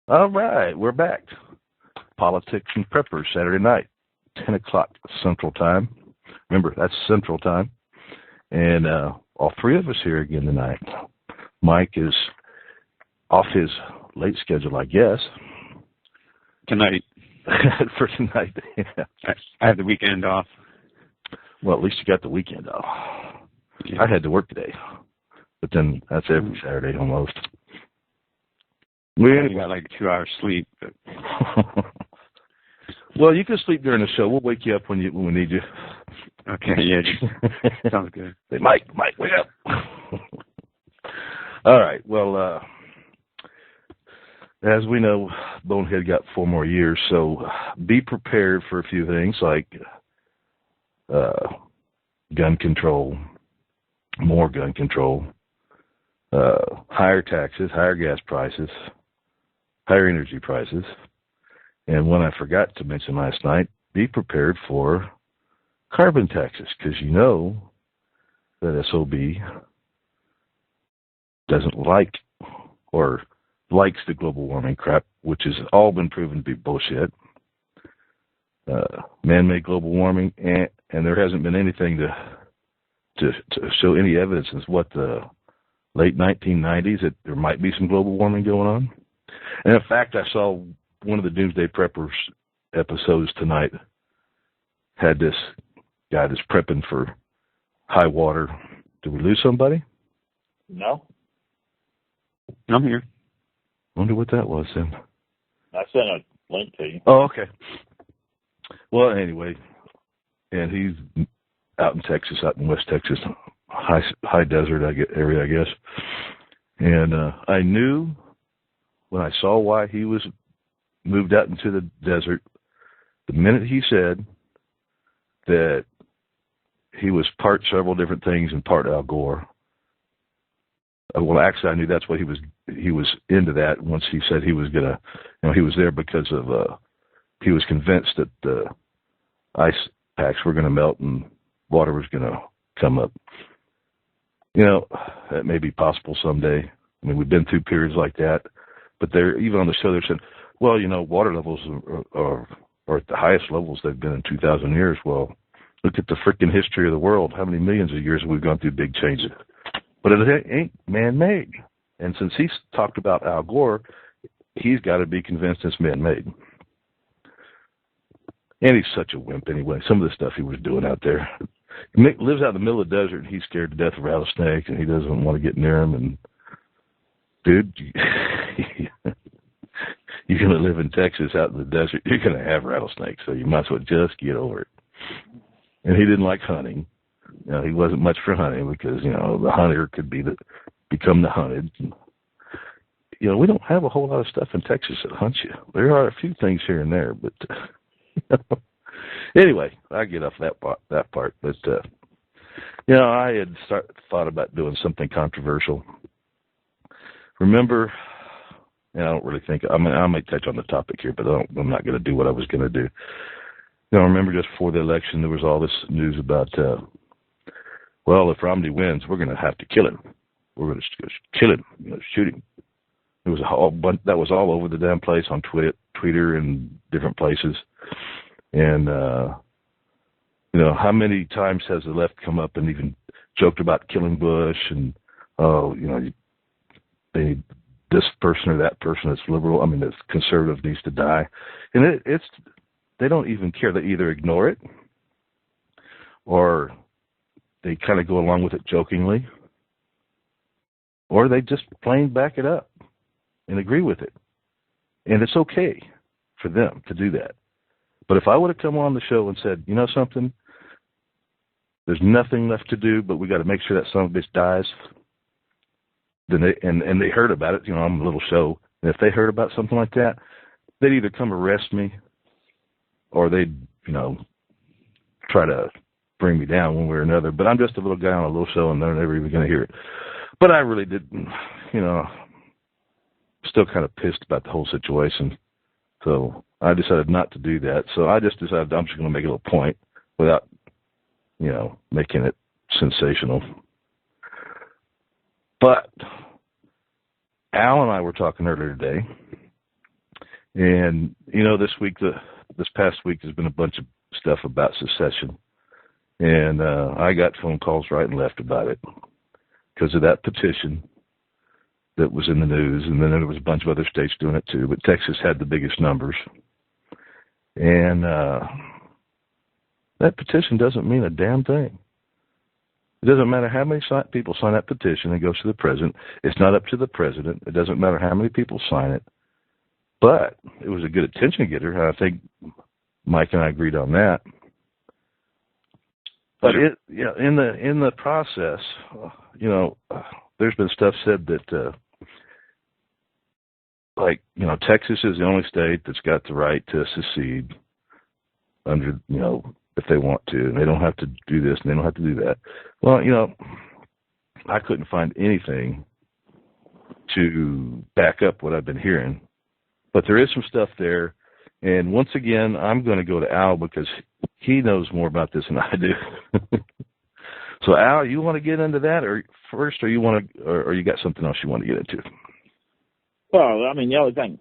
All right, we're back. Politics and Preppers, Saturday night, 10 o'clock Central Time. Remember, that's Central Time. And all three of us here again tonight. Mike is off his late schedule, I guess. Tonight. For tonight. Yeah. I have the weekend off. Well, at least you got the weekend off. Yeah. I had to work today. But then that's every Saturday almost. You got like 2 hours sleep. But... Well, you can sleep during the show. We'll wake you up when we need you. Okay, yeah. Sounds good. Say, Mike, wake up. All right. Well, as we know, Bonehead got 4 more years, so be prepared for a few things like gun control, more gun control, higher taxes, higher gas prices, higher energy prices. And one I forgot to mention last night, be prepared for carbon taxes, because you know that SOB doesn't like or likes the global warming crap, which has all been proven to be bullshit. Man-made global warming, and there hasn't been anything to show any evidence since what, the late 1990s that there might be some global warming going on. And in fact, I saw one of the Doomsday Preppers episodes tonight had this guy that's prepping for high water. Did we lose somebody? No. I'm here. Wonder what that was then. I sent a link to you. Oh, okay. Well, anyway, and he's out in Texas, out in West Texas, high desert area, I guess. And I knew when I saw why he was moved out into the desert, the minute he said that he was part several different things and part Al Gore. Well, actually, I knew that's what he was into that once he said he was gonna, he was there because of, he was convinced that the ice packs were gonna melt and water was gonna come up. That may be possible someday. I mean, we've been through periods like that, but they're, even on the show, they said, well, water levels are at the highest levels they've been in 2,000 years. Well, look at the freaking history of the world. How many millions of years have we gone through big changes? But it ain't man-made. And since he's talked about Al Gore, he's got to be convinced it's man-made. And he's such a wimp anyway. Some of the stuff he was doing out there. He lives out in the middle of the desert, and he's scared to death of rattlesnakes, and he doesn't want to get near them. And, dude, you're going to live in Texas out in the desert. You're going to have rattlesnakes, so you might as well just get over it. And he didn't like hunting. He wasn't much for hunting because, the hunter could become the hunted. We don't have a whole lot of stuff in Texas that hunts you. There are a few things here and there, but anyway, I get off that part. But I had thought about doing something controversial. Remember, and I don't really think I might touch on the topic here, but I'm not going to do what I was going to do. Remember just before the election, there was all this news about, if Romney wins, we're going to have to kill him. We're going to kill him, shoot him. It was that was all over the damn place on Twitter and different places. And, how many times has the left come up and even joked about killing Bush and, they need this person or that person that's liberal, that's conservative needs to die. And they don't even care. They either ignore it or they kind of go along with it jokingly, or they just plain back it up and agree with it. And it's okay for them to do that. But if I would have come on the show and said, something, there's nothing left to do, but we got to make sure that son of a bitch dies, then they heard about it, I'm a little show, and if they heard about something like that, they'd either come arrest me or they'd, try to bring me down one way or another. But I'm just a little guy on a little show, and they're never even going to hear it. But I really didn't, still kind of pissed about the whole situation. So I decided not to do that. So I just decided I'm just going to make a little point without, making it sensational. But Al and I were talking earlier today, And, this past week has been a bunch of stuff about secession. And I got phone calls right and left about it because of that petition that was in the news. And then there was a bunch of other states doing it too. But Texas had the biggest numbers. And that petition doesn't mean a damn thing. It doesn't matter how many people sign that petition. It goes to the president. It's not up to the president. It doesn't matter how many people sign it. But it was a good attention getter. I think Mike and I agreed on that. But in the process, there's been stuff said that, Texas is the only state that's got the right to secede under, if they want to, and they don't have to do this and they don't have to do that. Well, I couldn't find anything to back up what I've been hearing, but there is some stuff there. And once again, I'm going to go to Al because he knows more about this than I do. So Al, you want to get into that or you got something else you want to get into? Well, I mean, the only thing,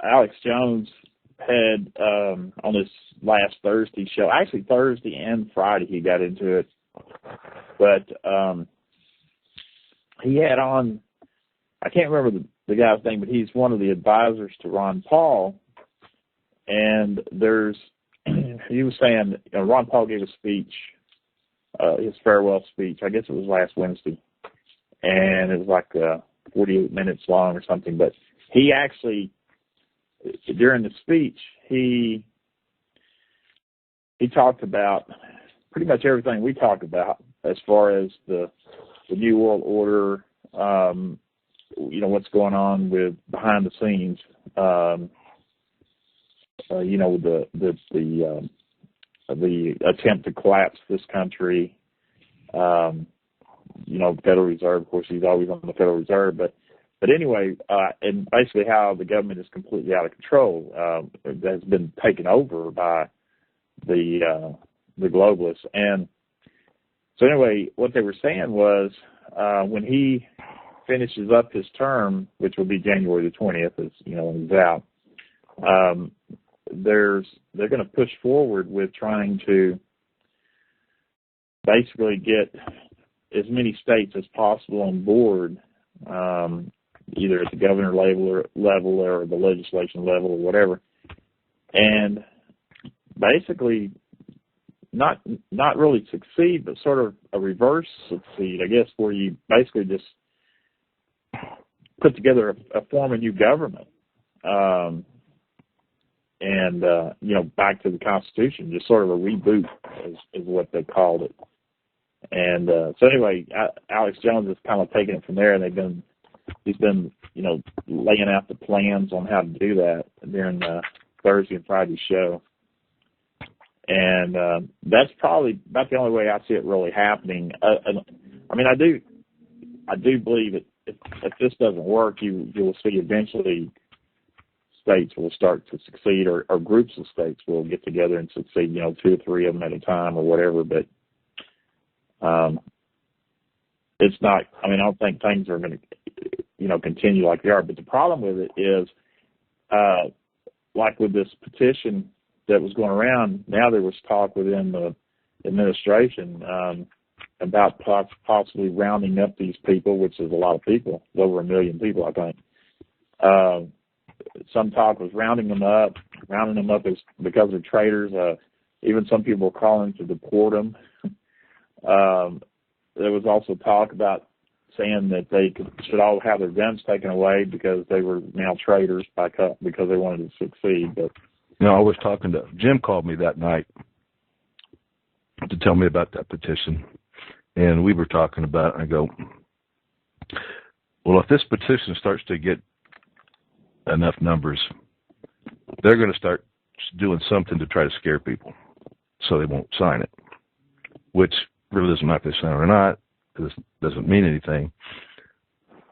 Alex Jones had on this last Thursday show, actually Thursday and Friday he got into it, but he had on, I can't remember the guy's name, but he's one of the advisors to Ron Paul, and he was saying, Ron Paul gave a speech, his farewell speech, I guess it was last Wednesday, and it was like 48 minutes long or something, but he actually, during the speech, he talked about pretty much everything we talk about as far as the New World Order, what's going on with behind the scenes, the attempt to collapse this country, Federal Reserve, of course, he's always on the Federal Reserve, but anyway, and basically how the government is completely out of control, has been taken over by the globalists. And so anyway, what they were saying was, when he finishes up his term, which will be January the 20th, as when he's out, they're going to push forward with trying to basically get as many states as possible on board, either at the governor level or the legislation level or whatever, and basically not really succeed, but sort of a reverse succeed, I guess, where you basically just put together form a new government, and back to the Constitution, just sort of a reboot is what they called it. And so anyway, Alex Jones has kind of taken it from there, and he's been laying out the plans on how to do that during Thursday and Friday show. And that's probably about the only way I see it really happening. I mean, I do believe that if this doesn't work, you will see eventually states will start to succeed, or groups of states will get together and succeed, 2 or 3 of them at a time or whatever. But it's not, I don't think things are going to, continue like they are. But the problem with it is, like with this petition that was going around, now there was talk within the administration about possibly rounding up these people, which is a lot of people, over 1 million people, I think. Some talk was rounding them up as because they're traitors. Even some people were calling to deport them. There was also talk about saying that they should all have their guns taken away because they were now traitors because they wanted to succeed. But I was talking to Jim, called me that night to tell me about that petition, and we were talking about it, and I go, well, if this petition starts to get enough numbers, they're going to start doing something to try to scare people so they won't sign it, which really doesn't matter if they sign it or not. It doesn't mean anything.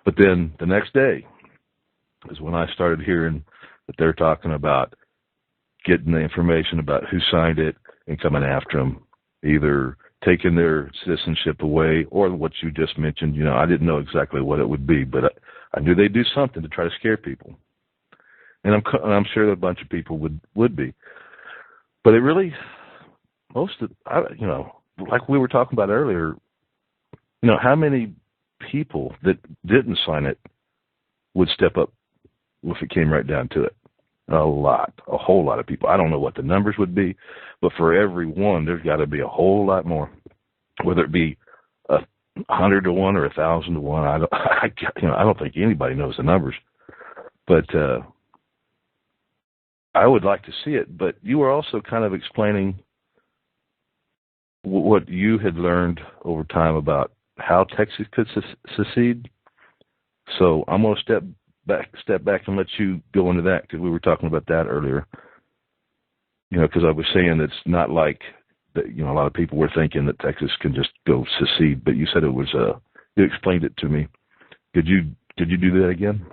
But then the next day is when I started hearing that they're talking about getting the information about who signed it and coming after them, either taking their citizenship away or what you just mentioned. I didn't know exactly what it would be, but I knew they'd do something to try to scare people. and I'm sure that a bunch of people would be. But it really, like we were talking about earlier, how many people that didn't sign it would step up if it came right down to it? A whole lot of people. I don't know what the numbers would be, but for every one, there's got to be a whole lot more. Whether it be 100 to 1 or 1,000 to 1, I don't think anybody knows the numbers. But I would like to see it. But you were also kind of explaining what you had learned over time about how Texas could secede. So I'm going to step back and let you go into that, because we were talking about that earlier. Because I was saying it's not like that. A lot of people were thinking that Texas can just go secede, but you said it was. You explained it to me. Could you do that again?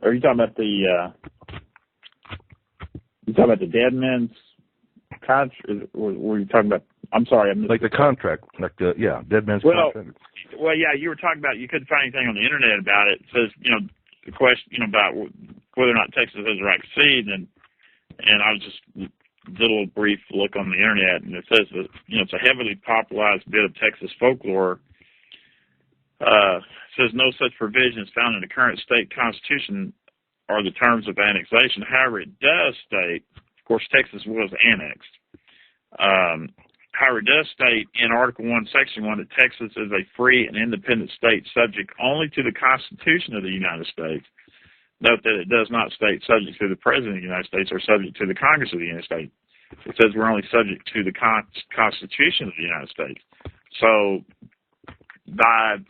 Are you talking about the dead men's contract? Or were you talking about? I'm sorry, like the contract, dead man's contract. Well, yeah, you were talking about you couldn't find anything on the internet about it. It says, the question, about whether or not Texas has the right to secede, and I was just did a little brief look on the internet, and it says that it's a heavily popularized bit of Texas folklore. It says no such provisions found in the current state constitution are the terms of annexation. However, it does state, of course, Texas was annexed. However, it does state in Article 1, Section 1, that Texas is a free and independent state subject only to the Constitution of the United States. Note that it does not state subject to the President of the United States or subject to the Congress of the United States. It says we're only subject to the Constitution of the United States. So by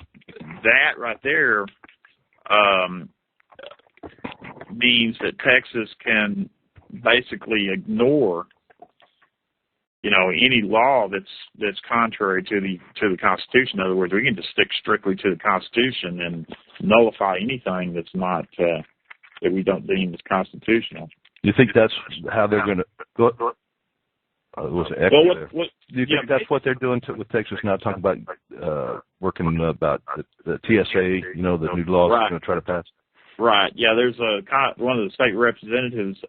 that right there means that Texas can basically ignore any law that's contrary to the Constitution. In other words, we can just stick strictly to the Constitution and nullify anything that's not that we don't deem as constitutional. Do you think that's how they're going to go? Was it echo there? Do you think that's what they're doing with Texas now? Talking about working about the TSA, the new laws they're going to try to pass. Right. Yeah. There's one of the state representatives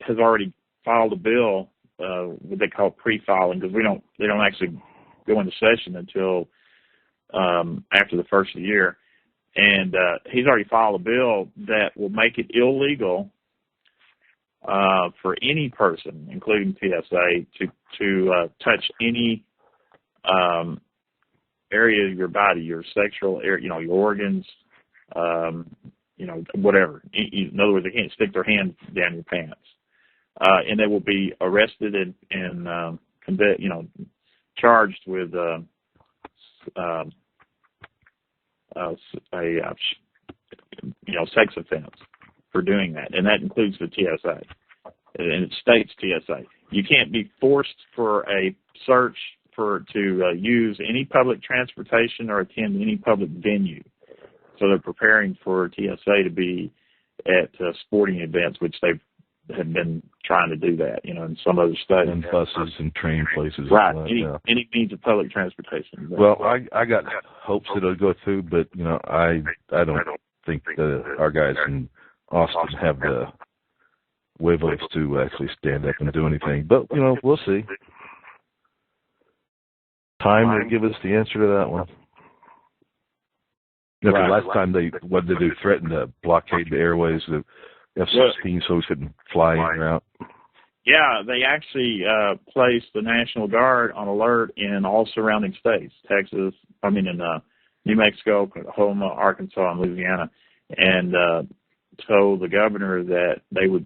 has already filed a bill. What they call pre-filing, because they don't actually go into session until after the first of the year, and he's already filed a bill that will make it illegal for any person, including TSA, to touch any area of your body, your sexual area, your organs, whatever. In other words, they can't stick their hand down your pants. And they will be arrested and charged with a sex offense for doing that, and that includes the TSA, and it states TSA. You can't be forced for a search to use any public transportation or attend any public venue. So they're preparing for TSA to be at sporting events, which they've have been trying to do that, in some other states. And buses and train places. Right. Any means of public transportation. Well, I got hopes that it'll go through, but, I don't think our guys in Austin have the wavelengths to actually stand up and do anything. But, we'll see. Time will give us the answer to that one. Right. Last time what did they do? Threaten to blockade the airways of F-16 so we couldn't fly in or out. Yeah, they actually placed the National Guard on alert in all surrounding states, in New Mexico, Oklahoma, Arkansas, and Louisiana, and told the governor that they would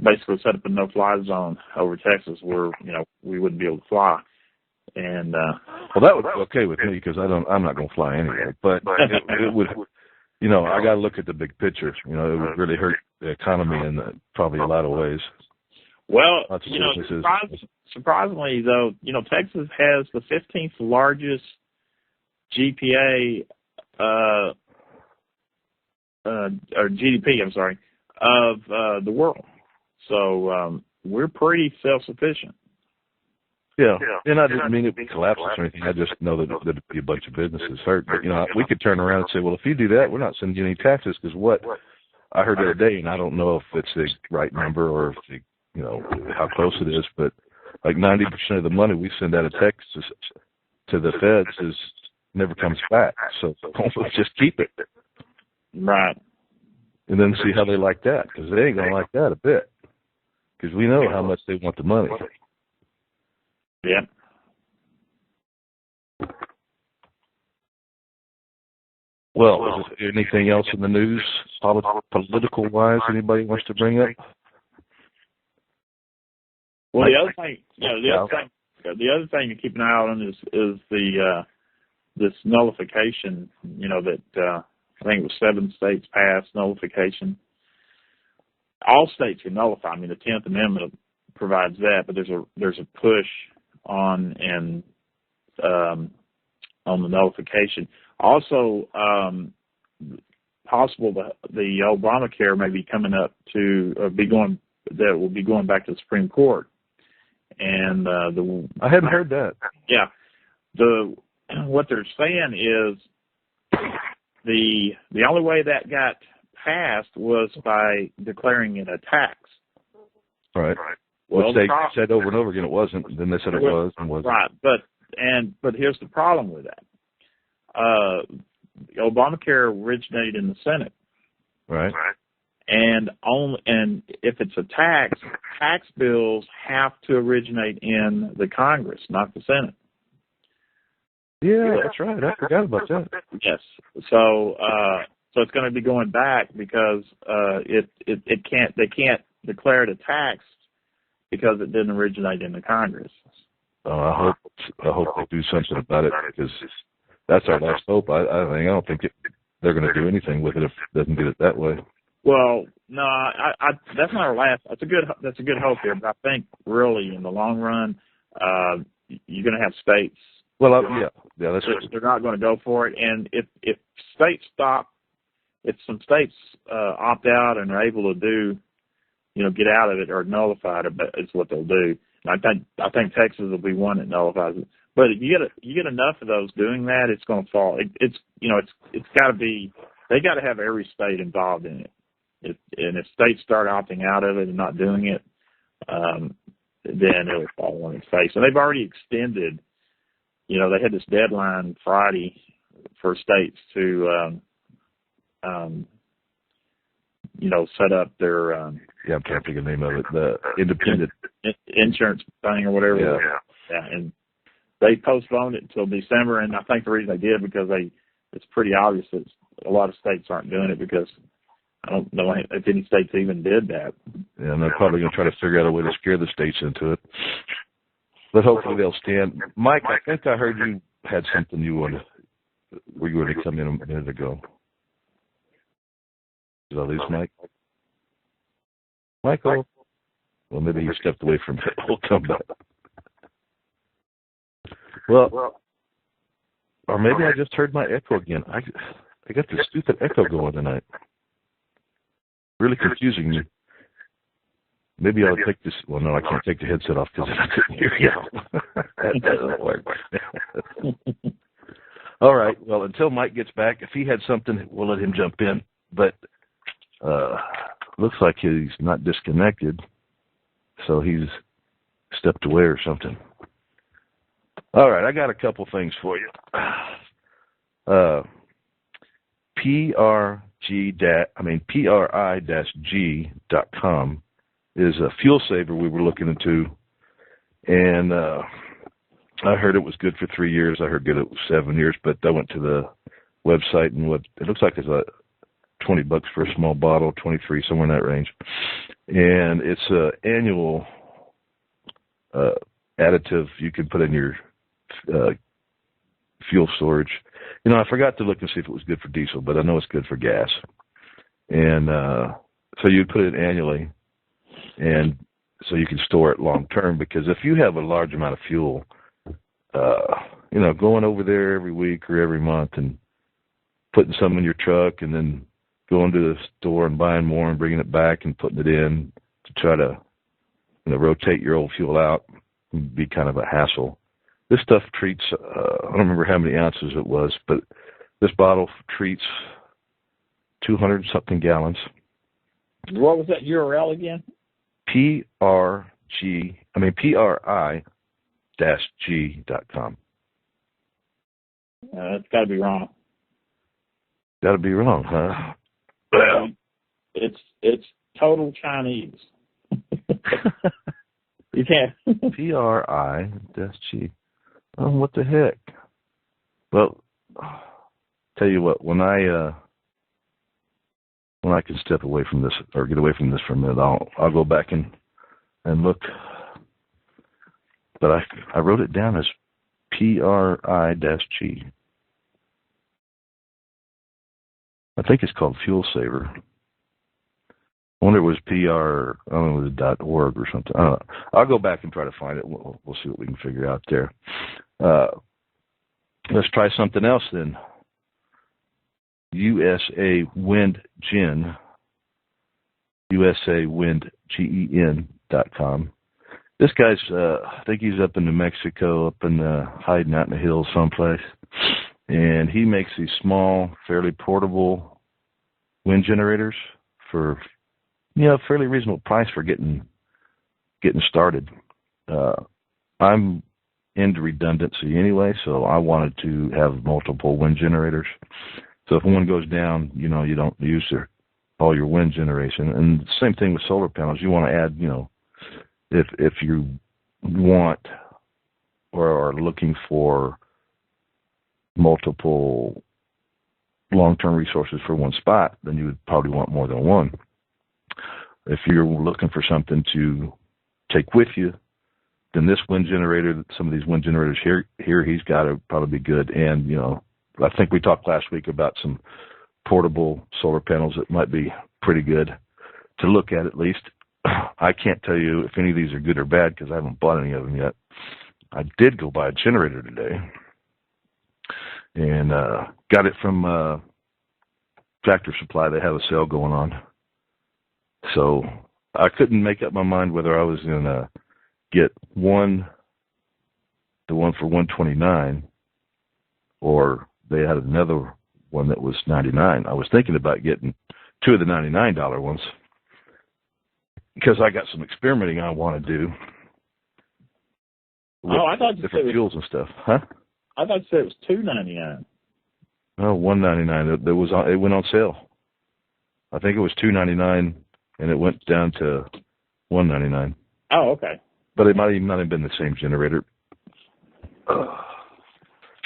basically set up a no-fly zone over Texas where, we wouldn't be able to fly. And well, that would be okay with me because I'm not going to fly anyway. But it would, I got to look at the big picture. It would really hurt the economy in probably a lot of ways. Well, surprisingly though, Texas has the 15th largest GPA or GDP. I'm sorry, of the world. So we're pretty self-sufficient. Yeah, and I didn't mean it would collapse or anything. I just know that there'd be a bunch of businesses hurt. But, we could turn around and say, well, if you do that, we're not sending you any taxes because what I heard the other day, and I don't know if it's the right number or if how close it is, but like 90% of the money we send out of Texas to the feds never comes back. So let's just keep it. Right. And then see how they like that, because they ain't going to like that a bit. Because we know how much they want the money. Yeah. Well, is there anything else in the news, political-wise, anybody wants to bring up? Well, the other thing, the other thing to keep an eye on is the this nullification. That I think it was 7 states passed nullification. All states can nullify. I mean, the 10th Amendment provides that, but there's a push on the nullification. Also, possible that the Obamacare may be coming up that will be going back to the Supreme Court. And I hadn't heard that. Yeah, what they're saying is the only way that got passed was by declaring it a tax. Right. Well, they said over and over again it wasn't. Then they said it was and wasn't. Right. But here's the problem with that. Obamacare originated in the Senate. Right. And if it's a tax bills have to originate in the Congress, not the Senate. Yeah, that's right. I forgot about that. Yes. So it's going to be going back because they can't declare it a tax because it didn't originate in the Congress. I hope they do something about it, because that's our last hope. I don't think they're going to do anything with it if it doesn't get it that way. Well, no, that's not our last. That's a good hope here, but I think really in the long run, you're going to have states. Well, yeah, that's true. They're not going to go for it, and if states stop, if some states opt out and are able to do, get out of it or nullify it, it's what they'll do. And I think Texas will be one that nullifies it. But if you get enough of those doing that, it's going to fall. It's got to be. They got to have every state involved in it. And if states start opting out of it and not doing it, then it'll fall on its face. And they've already extended. They had this deadline Friday for states to, set up their. I'm trying to think of the name of it. The independent insurance thing or whatever. Yeah. And they postponed it until December, and I think the reason they did because it's pretty obvious that a lot of states aren't doing it because I don't know if any states even did that. Yeah, and they're probably going to try to figure out a way to scare the states into it. But hopefully they'll stand. Mike, I think I heard you had something you were going to come in a minute ago. Did I lose Mike? Michael? Well, maybe you stepped away from it. We'll come back. Well, or maybe I just heard my echo again. I got this stupid echo going tonight. Really confusing me. Maybe I'll take this. Well, no, I can't take the headset off because I couldn't hear you. That doesn't work. All right. Well, until Mike gets back, if he had something, we'll let him jump in. But looks like he's not disconnected, so he's stepped away or something. All right, I got a couple things for you. PRI-G.com is a fuel saver we were looking into, and I heard it was good for 3 years. I heard good it was 7 years, but I went to the website, and it looks like it's $20 for a small bottle, 23, somewhere in that range. And it's an annual additive you can put in your fuel storage. I forgot to look and see if it was good for diesel, but I know it's good for gas. And so you put it annually, and so you can store it long term, because if you have a large amount of fuel, going over there every week or every month and putting some in your truck and then going to the store and buying more and bringing it back and putting it in to try to rotate your old fuel out would be kind of a hassle. This stuff treats, I don't remember how many ounces it was, but this bottle treats 200-something gallons, What was that URL again? PRI-G.com. That's got to be wrong. Got to be wrong, huh? Well, it's total Chinese. You can't. PRI-G. Oh, what the heck? Well, tell you what, when I can step away from this or get away from this for a minute, I'll go back and look. But I wrote it down as PRI-G. I think it's called Fuel Saver. I wonder if it was PR, I don't know, it was .org or something. I don't know. I'll go back and try to find it. We'll see what we can figure out there. Let's try something else then. USA Wind Gen, USAWindGen.com. This guy's, I think he's up in New Mexico, up in hiding out in the hills someplace. And he makes these small, fairly portable wind generators for, fairly reasonable price for getting started. I'm into redundancy anyway, so I wanted to have multiple wind generators. So if one goes down, you don't use all your wind generation. And the same thing with solar panels. You want to add, if you want or are looking for multiple long-term resources for one spot, then you would probably want more than one. If you're looking for something to take with you, then this wind generator, some of these wind generators here he's got to probably be good. And, I think we talked last week about some portable solar panels that might be pretty good to look at least. I can't tell you if any of these are good or bad because I haven't bought any of them yet. I did go buy a generator today and got it from Tractor Supply. They have a sale going on. So I couldn't make up my mind whether I was going to get the one for $129 or they had another one that was $99. I was thinking about getting two of the $99 ones because I got some experimenting I want to do with I thought you different fuels and stuff. Huh? I thought you said it was $2.99. Oh, $199. It went on sale. I think it was $2.99 and it went down to $199. Oh, okay. But it might even not have been the same generator.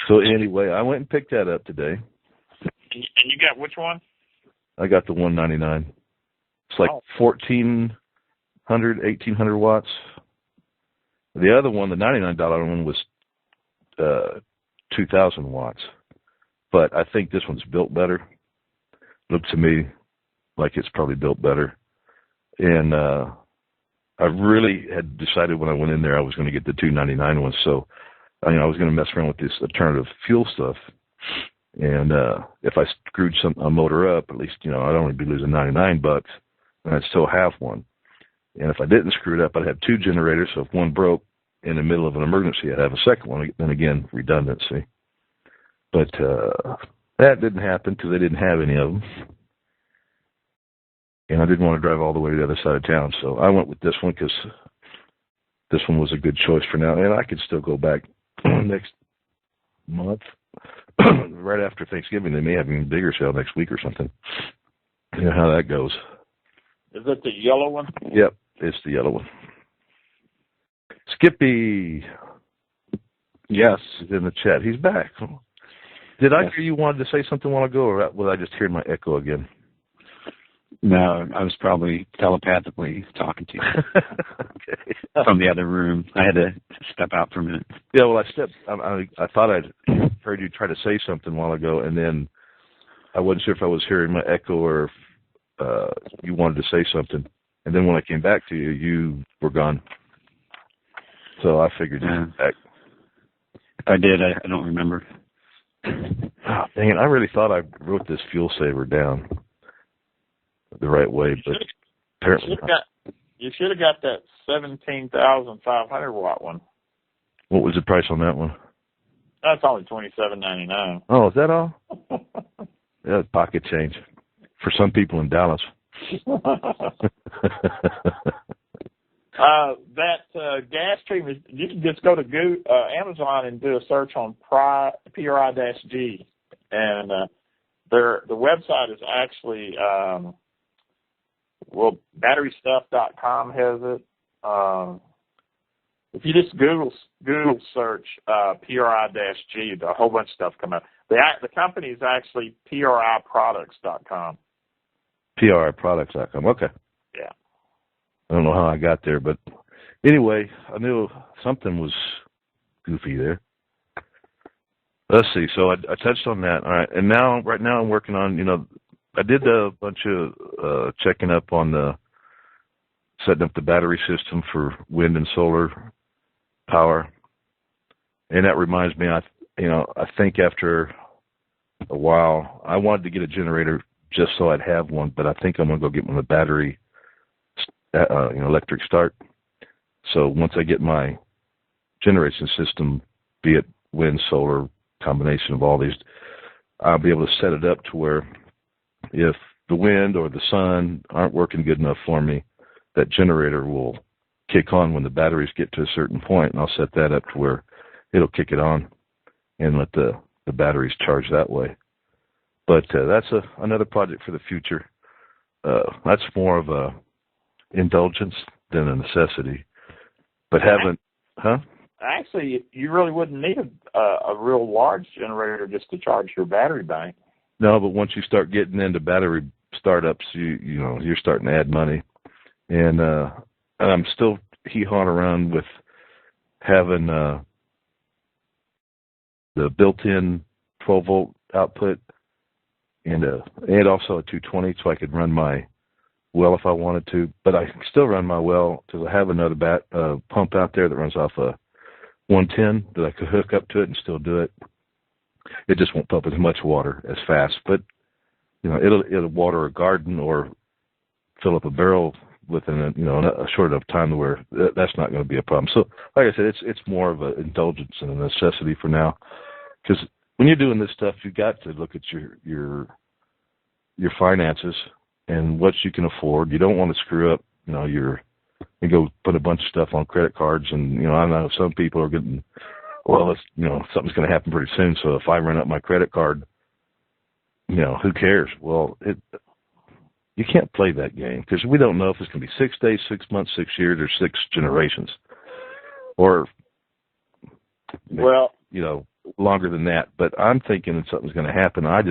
So anyway, I went and picked that up today. And you got which one? I got the $199. It's like 1,400 watts. The other one, the $99 one, was 2,000 watts. But I think this one's built better. Looks to me like it's probably built better. And I really had decided when I went in there I was going to get the $299 one. So I was going to mess around with this alternative fuel stuff. And if I screwed a motor up, at least, I'd only be losing $99 and I'd still have one. And if I didn't screw it up, I'd have two generators. So if one broke in the middle of an emergency, I'd have a second one. Then again, redundancy. But that didn't happen because they didn't have any of them. And I didn't want to drive all the way to the other side of town. So I went with this one because this one was a good choice for now. And I could still go back next month, right after Thanksgiving. They may have an even bigger sale next week or something. You know how that goes. Is it the yellow one? Yep, it's the yellow one. Skippy. Yes, he's in the chat. He's back. Did I hear you wanted to say something a while ago, or was I just hearing my echo again? No, I was probably telepathically talking to you Okay. from the other room. I had to step out for a minute. Yeah, well, I thought I'd heard you try to say something a while ago, and then I wasn't sure if I was hearing my echo or if you wanted to say something. And then when I came back to you, you were gone. So I figured you'd be back. If I did, I don't remember. Oh, dang it, I really thought I wrote this fuel saver down the right way, but apparently not. You should have got that 17,500 watt one. What was the price on that one? That's only $27.99. Oh, is that all? Yeah, pocket change for some people in Dallas. Gas treatment, you can just go to Amazon and do a search on PRI-G, and the website is actually batterystuff.com has it. If you just Google search PRI-G, a whole bunch of stuff come up. The company is actually PRIproducts.com. PRIproducts.com. Okay. Yeah. I don't know how I got there, but anyway, I knew something was goofy there. Let's see. So I touched on that. All right. And right now I'm working on, I did a bunch of checking up on setting up the battery system for wind and solar power. And that reminds me, I think after a while, I wanted to get a generator just so I'd have one, but I think I'm going to go get one with a battery, electric start. So once I get my generation system, be it wind, solar, combination of all these, I'll be able to set it up to where if the wind or the sun aren't working good enough for me, that generator will kick on when the batteries get to a certain point, and I'll set that up to where it'll kick it on and let the batteries charge that way. But that's another project for the future. That's more of a indulgence than a necessity. But Actually, you really wouldn't need a real large generator just to charge your battery bank. No, but once you start getting into battery startups, you're starting to add money. And I'm still hee-hawing around with having the built-in 12-volt output and also a 220, so I could run my well if I wanted to. But I can still run my well because I have another pump out there that runs off a 110 that I could hook up to it and still do it. It just won't pump as much water as fast, but it'll water a garden or fill up a barrel within a short enough time to where that's not going to be a problem. So, like I said, it's more of an indulgence and a necessity for now, because when you're doing this stuff, you got to look at your finances and what you can afford. You don't want to screw up, and go put a bunch of stuff on credit cards. And I know some people are getting, something's going to happen pretty soon. So if I run up my credit card, who cares? Well, you can't play that game because we don't know if it's going to be 6 days, 6 months, 6 years, or 6 generations, or longer than that. But I'm thinking that something's going to happen. I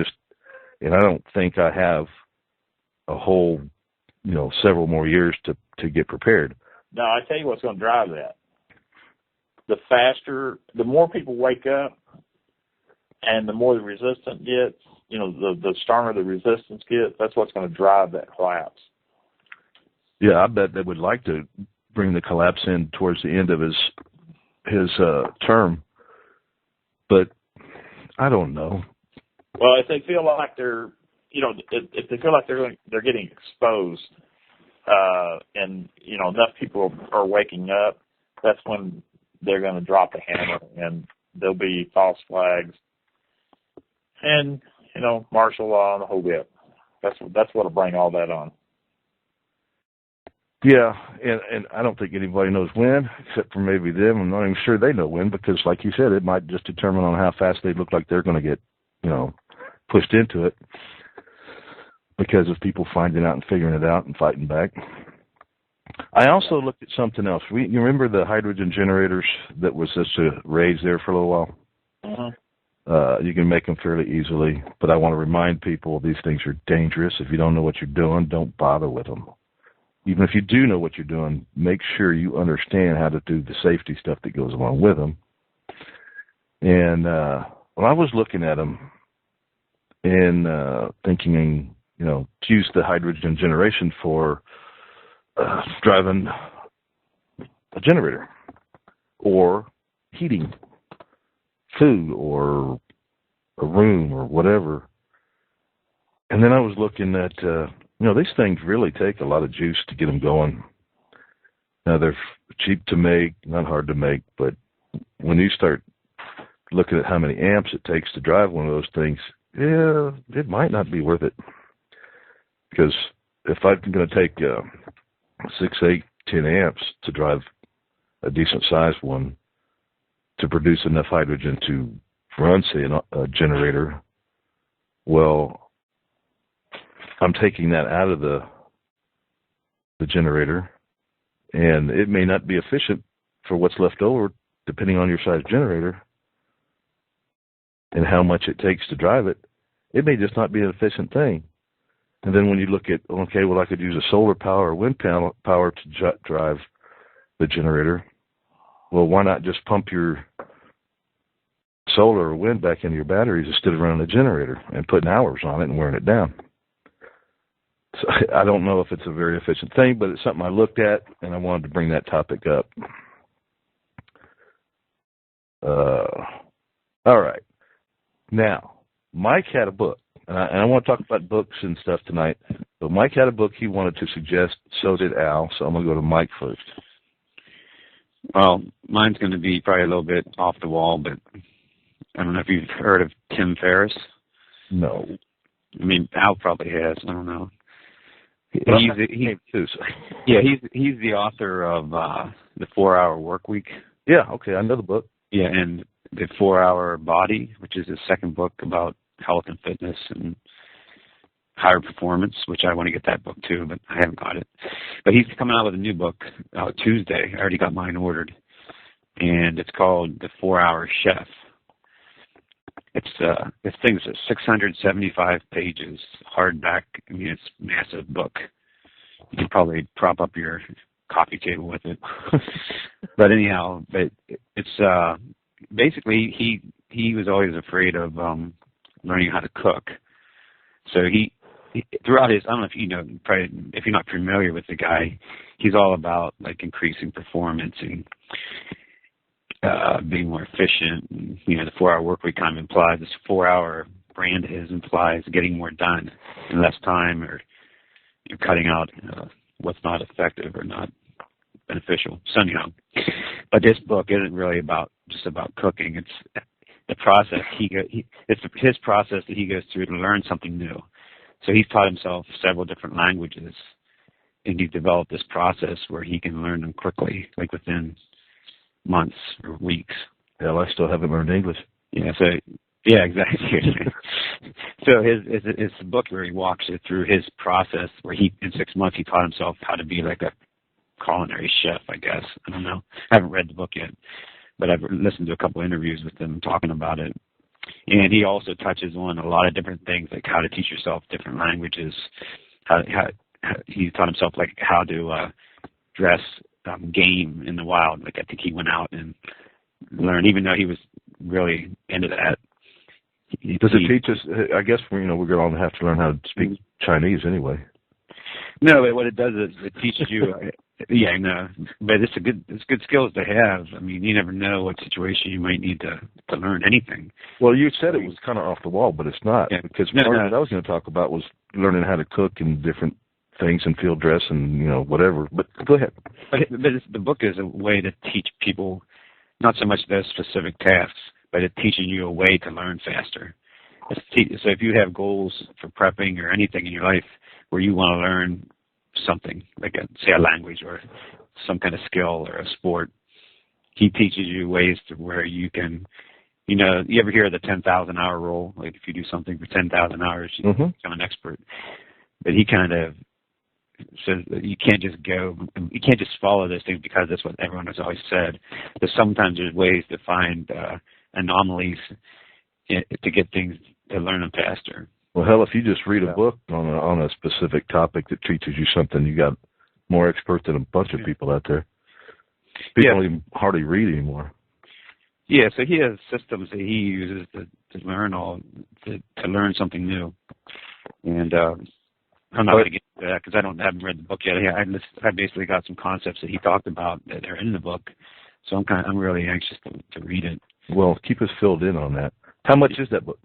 don't think I have a whole, several more years to get prepared. No, I tell you what's going to drive that. The more people wake up, and the more the resistance gets, the stronger the resistance gets, that's what's going to drive that collapse. Yeah, I bet they would like to bring the collapse in towards the end of his term, but I don't know. Well, if they feel like they're, if they feel like they're getting exposed, and enough people are waking up, that's when they're going to drop the hammer, and there'll be false flags, and martial law and the whole bit. That's what'll bring all that on. Yeah, and I don't think anybody knows when, except for maybe them. I'm not even sure they know when, because like you said, it might just determine on how fast they look like they're going to get, pushed into it because of people finding out and figuring it out and fighting back. I also looked at something else. You remember the hydrogen generators that was just a rage there for a little while? Uh-huh. You can make them fairly easily, but I want to remind people these things are dangerous. If you don't know what you're doing, don't bother with them. Even if you do know what you're doing, make sure you understand how to do the safety stuff that goes along with them. And when I was looking at them and thinking, to use the hydrogen generation for driving a generator or heating food or a room or whatever. And then I was looking at, these things really take a lot of juice to get them going. Now, they're cheap to make, not hard to make, but when you start looking at how many amps it takes to drive one of those things, it might not be worth it. Because if I'm going to take 6, 8, 10 amps to drive a decent sized one to produce enough hydrogen to run, say, a generator, well, I'm taking that out of the generator, and it may not be efficient for what's left over, depending on your size generator and how much it takes to drive it. It may just not be an efficient thing. And then when you look at, okay, well, I could use a solar power or wind panel power to drive the generator. Well, why not just pump your solar or wind back into your batteries instead of running the generator and putting hours on it and wearing it down? So I don't know if it's a very efficient thing, but it's something I looked at, and I wanted to bring that topic up. All right. Now, Mike had a book, and I want to talk about books and stuff tonight, but Mike had a book he wanted to suggest, so did Al, so I'm going to go to Mike first. Well, mine's going to be probably a little bit off the wall, but I don't know if you've heard of Tim Ferriss. No. I mean, Al probably has. I don't know. He's the author of The 4-Hour Workweek. Yeah, okay, I know the book. Yeah, and The 4-Hour Body, which is his second book about health and fitness and higher performance, which I want to get that book too, but I haven't got it. But he's coming out with a new book Tuesday. I already got mine ordered, and it's called The 4-Hour Chef. This thing's 675 pages, hardback. I mean, it's a massive book. You could probably prop up your coffee table with it. But anyhow, it's basically he was always afraid of learning how to cook. So he throughout his, I don't know if you know, probably if you're not familiar with the guy, he's all about like increasing performance and being more efficient. And, you know, the 4-hour work week kind of implies this 4-hour brand of his implies getting more done in less time, or you're cutting out what's not effective or not beneficial. So anyhow, but this book isn't really just about cooking. It's the process it's his process that he goes through to learn something new. So he's taught himself several different languages, and he's developed this process where he can learn them quickly, like within months or weeks. Hell, I still haven't learned English. Yeah, exactly. So his book where he walks it through his process, where in 6 months he taught himself how to be like a culinary chef, I guess. I don't know. I haven't read the book yet, but I've listened to a couple interviews with him talking about it. And he also touches on a lot of different things, like how to teach yourself different languages. He taught himself like how to dress game in the wild. Like I think he went out and learned, even though he was really into that. Does it teach us? I guess we're going to have to learn how to speak Chinese anyway. No, but what it does is it teaches you. Yeah, I know, but it's good skills to have. I mean, you never know what situation you might need to learn anything. Well, you said it was kind of off the wall, but it's not. Yeah. Because what I was going to talk about was learning how to cook and different things and field dress and whatever. But go ahead. But the book is a way to teach people not so much those specific tasks, but it's teaching you a way to learn faster. So if you have goals for prepping or anything in your life where you want to learn something, like say a language or some kind of skill or a sport, he teaches you ways to where you can, you ever hear of the 10,000 hour rule? Like if you do something for 10,000 hours, you become an expert. But he kind of says that you can't just follow those things because that's what everyone has always said. But sometimes there's ways to find anomalies to get things, to learn them faster. Well, hell, if you just read a book on a specific topic that teaches you something, you got more experts than a bunch of people out there. People don't even hardly read anymore. Yeah, so he has systems that he uses to learn to learn something new. And I'm not going to get into that because I haven't read the book yet. I basically got some concepts that he talked about that are in the book, so I'm really anxious to read it. Well, keep us filled in on that. How much is that book?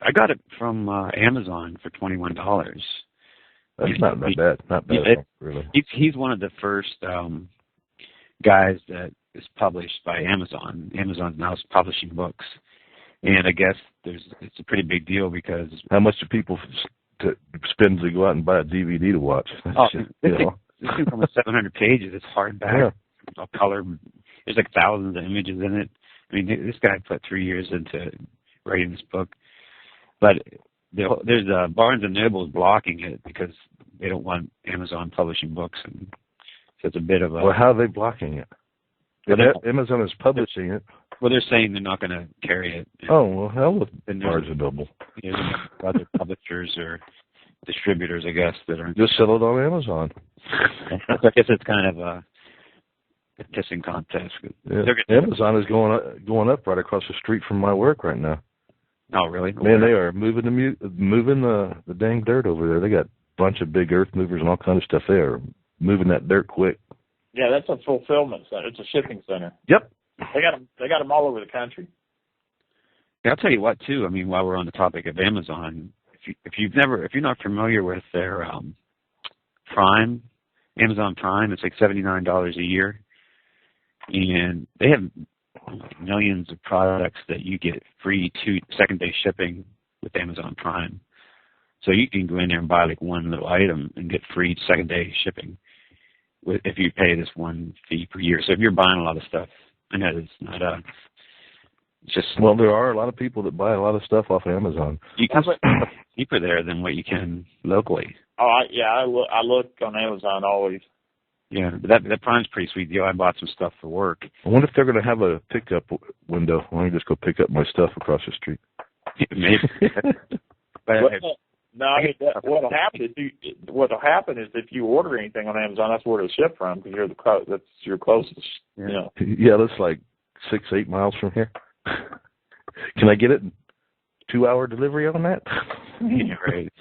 I got it from Amazon for $21. That's not bad. Not bad, really. He's one of the first guys that is published by Amazon. Amazon now is publishing books, and I guess it's a pretty big deal because how much do people to spend to go out and buy a DVD to watch. This thing's almost 700 pages. It's hardback, all color. There's like thousands of images in it. I mean, this guy put 3 years into writing this book. But there's Barnes and Noble's blocking it because they don't want Amazon publishing books, and so it's a bit of a. Well, how are they blocking it? Amazon is publishing it. Well, they're saying they're not going to carry it. Oh, well, hell with Barnes and Noble. There's other publishers or distributors, I guess, that are just sell it on Amazon. I guess it's kind of a kissing contest. Yeah. Amazon is going up right across the street from my work right now. Oh, really? Man, they are moving the dang dirt over there. They got a bunch of big earth movers and all kinds of stuff. They are moving that dirt quick. Yeah, that's a fulfillment center. It's a shipping center. Yep. They got them all over the country. Yeah, I'll tell you what too. I mean, while we're on the topic of Amazon, if you're not familiar with their Prime, Amazon Prime, it's like $79 a year, and they have millions of products that you get free second-day shipping with Amazon Prime. So you can go in there and buy like one little item and get free second-day shipping if you pay this one fee per year. So if you're buying a lot of stuff, I know it's not it's just. Well, there are a lot of people that buy a lot of stuff off of Amazon. You can cheaper there than what you can locally. Oh, I look on Amazon always. Yeah, but that Prime's pretty sweet deal. I bought some stuff for work. I wonder if they're going to have a pickup window. Why don't you just go pick up my stuff across the street? Maybe. But no, I mean what'll happen is if you order anything on Amazon, that's where it'll ship from because that's your closest. You know. Yeah, that's like 6-8 miles from here. Can I get it? 2-hour delivery on that? Yeah, right.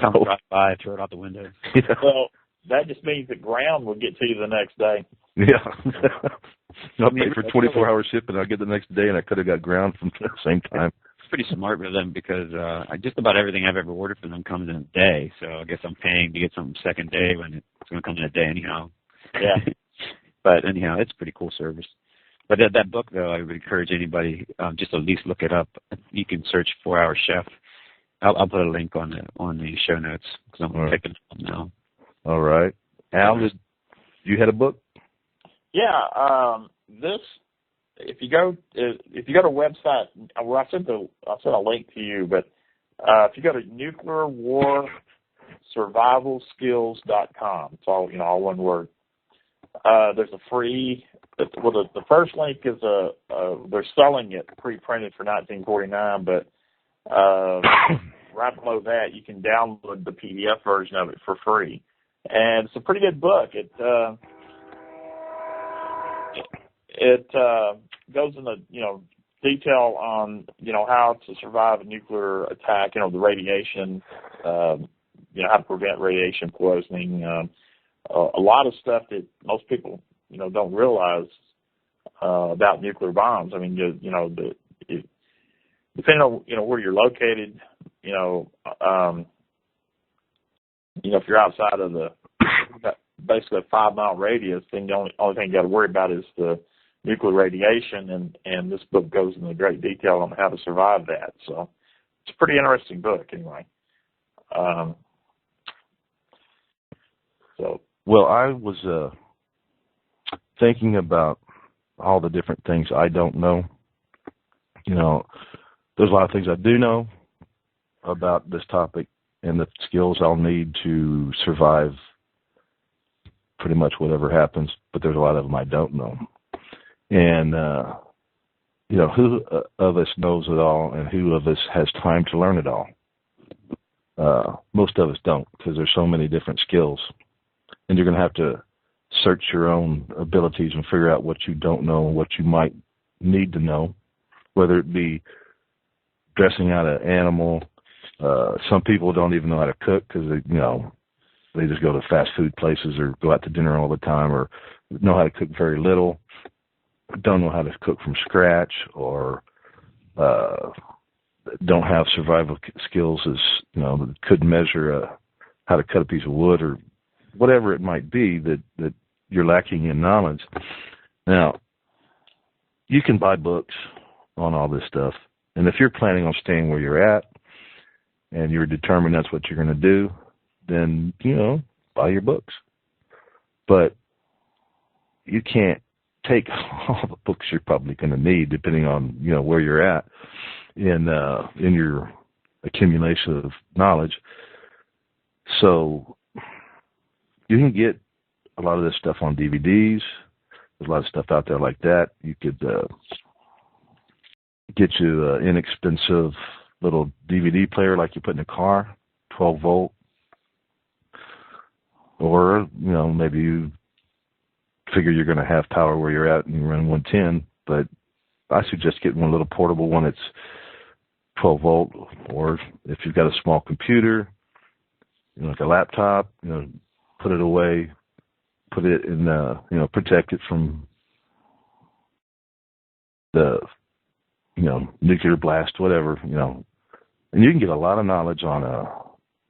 Someone drive by, throw it out the window. Yeah. Well, that just means that ground will get to you the next day. Yeah. I'll pay for 24-hour shipping. I'll get the next day, and I could have got ground from the same time. It's pretty smart for them because just about everything I've ever ordered from them comes in a day. So I guess I'm paying to get something second day when it's going to come in a day anyhow. Yeah. But anyhow, it's a pretty cool service. But that book, though, I would encourage anybody just at least look it up. You can search 4-Hour Chef. I'll put a link on the show notes because I'm picking it up now. All right. Al, you had a book? Yeah. If you go to a website, well, I sent a link to you, but if you go to nuclearwarsurvivalskills.com, it's all one word. There's a free. Well, the first link is they're selling it pre-printed for $19.49, but right below that you can download the PDF version of it for free, and it's a pretty good book. It goes into detail on how to survive a nuclear attack, the radiation, how to prevent radiation poisoning, a lot of stuff that most people don't realize about nuclear bombs. I mean, depending on where you're located, if you're outside of basically a 5-mile radius, then the only thing you got to worry about is the nuclear radiation, and this book goes into great detail on how to survive that. So it's a pretty interesting book, anyway. Well, I was thinking about all the different things I don't know. There's a lot of things I do know about this topic and the skills I'll need to survive pretty much whatever happens, but there's a lot of them I don't know. And, who of us knows it all and who of us has time to learn it all? Most of us don't because there's so many different skills. And you're going to have to search your own abilities and figure out what you don't know and what you might need to know, whether it be dressing out an animal. Some people don't even know how to cook because they just go to fast food places or go out to dinner all the time, or know how to cook very little, don't know how to cook from scratch, or don't have survival skills couldn't measure how to cut a piece of wood, or whatever it might be that you're lacking in knowledge. Now, you can buy books on all this stuff, and if you're planning on staying where you're at, and you're determined that's what you're going to do, then, buy your books. But you can't take all the books you're probably going to need, depending on, where you're at in your accumulation of knowledge. So you can get a lot of this stuff on DVDs. There's a lot of stuff out there like that. You could get you an inexpensive little DVD player like you put in a car, 12 volt. Or, maybe you figure you're going to have power where you're at and you run 110. But I suggest getting one little portable one that's 12 volt. Or if you've got a small computer, like a laptop, put it away, put it in, protect it from the, nuclear blast, whatever, And you can get a lot of knowledge on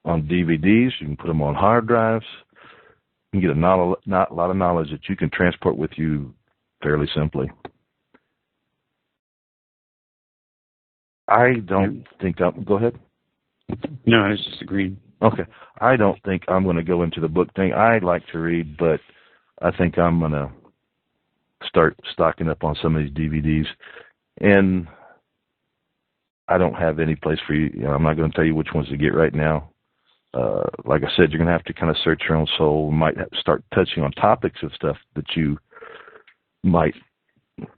DVDs. You can put them on hard drives. You can get a lot of knowledge that you can transport with you fairly simply. I don't think go ahead. No, I was just agreeing. Okay. I don't think I'm going to go into the book thing. I like to read, but I think I'm going to start stocking up on some of these DVDs. And I don't have any place for you. I'm not going to tell you which ones to get right now. Like I said, you're going to have to kind of search your own soul. Might have to start touching on topics of stuff that you might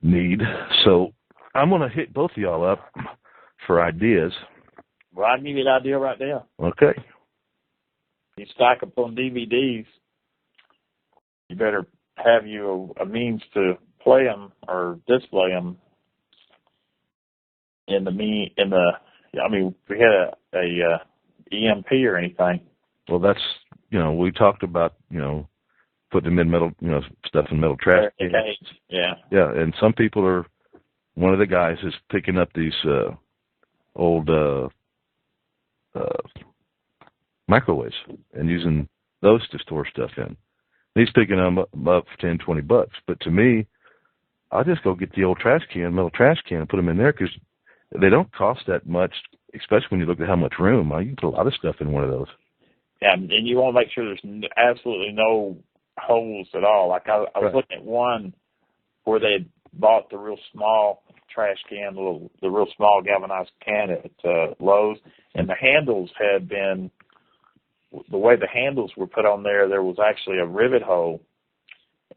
need. So I'm going to hit both of y'all up for ideas. Well, I can give you an idea right now. Okay. You stack up on DVDs, you better have you a means to play them or display them we had a EMP or anything. Well, that's, we talked about, putting them in metal, stuff in metal trash cans. Yeah. Yeah, and some people are, one of the guys is picking up these old microwaves and using those to store stuff in. He's picking them up for $10, $20. But to me, I'll just go get the old metal trash can, and put them in there because they don't cost that much, especially when you look at how much room. You can put a lot of stuff in one of those. Yeah, and you want to make sure there's absolutely no holes at all. Like I was looking at one where they had bought the real small trash can, the real small galvanized can at Lowe's, and the handles had been, the way the handles were put on there was actually a rivet hole,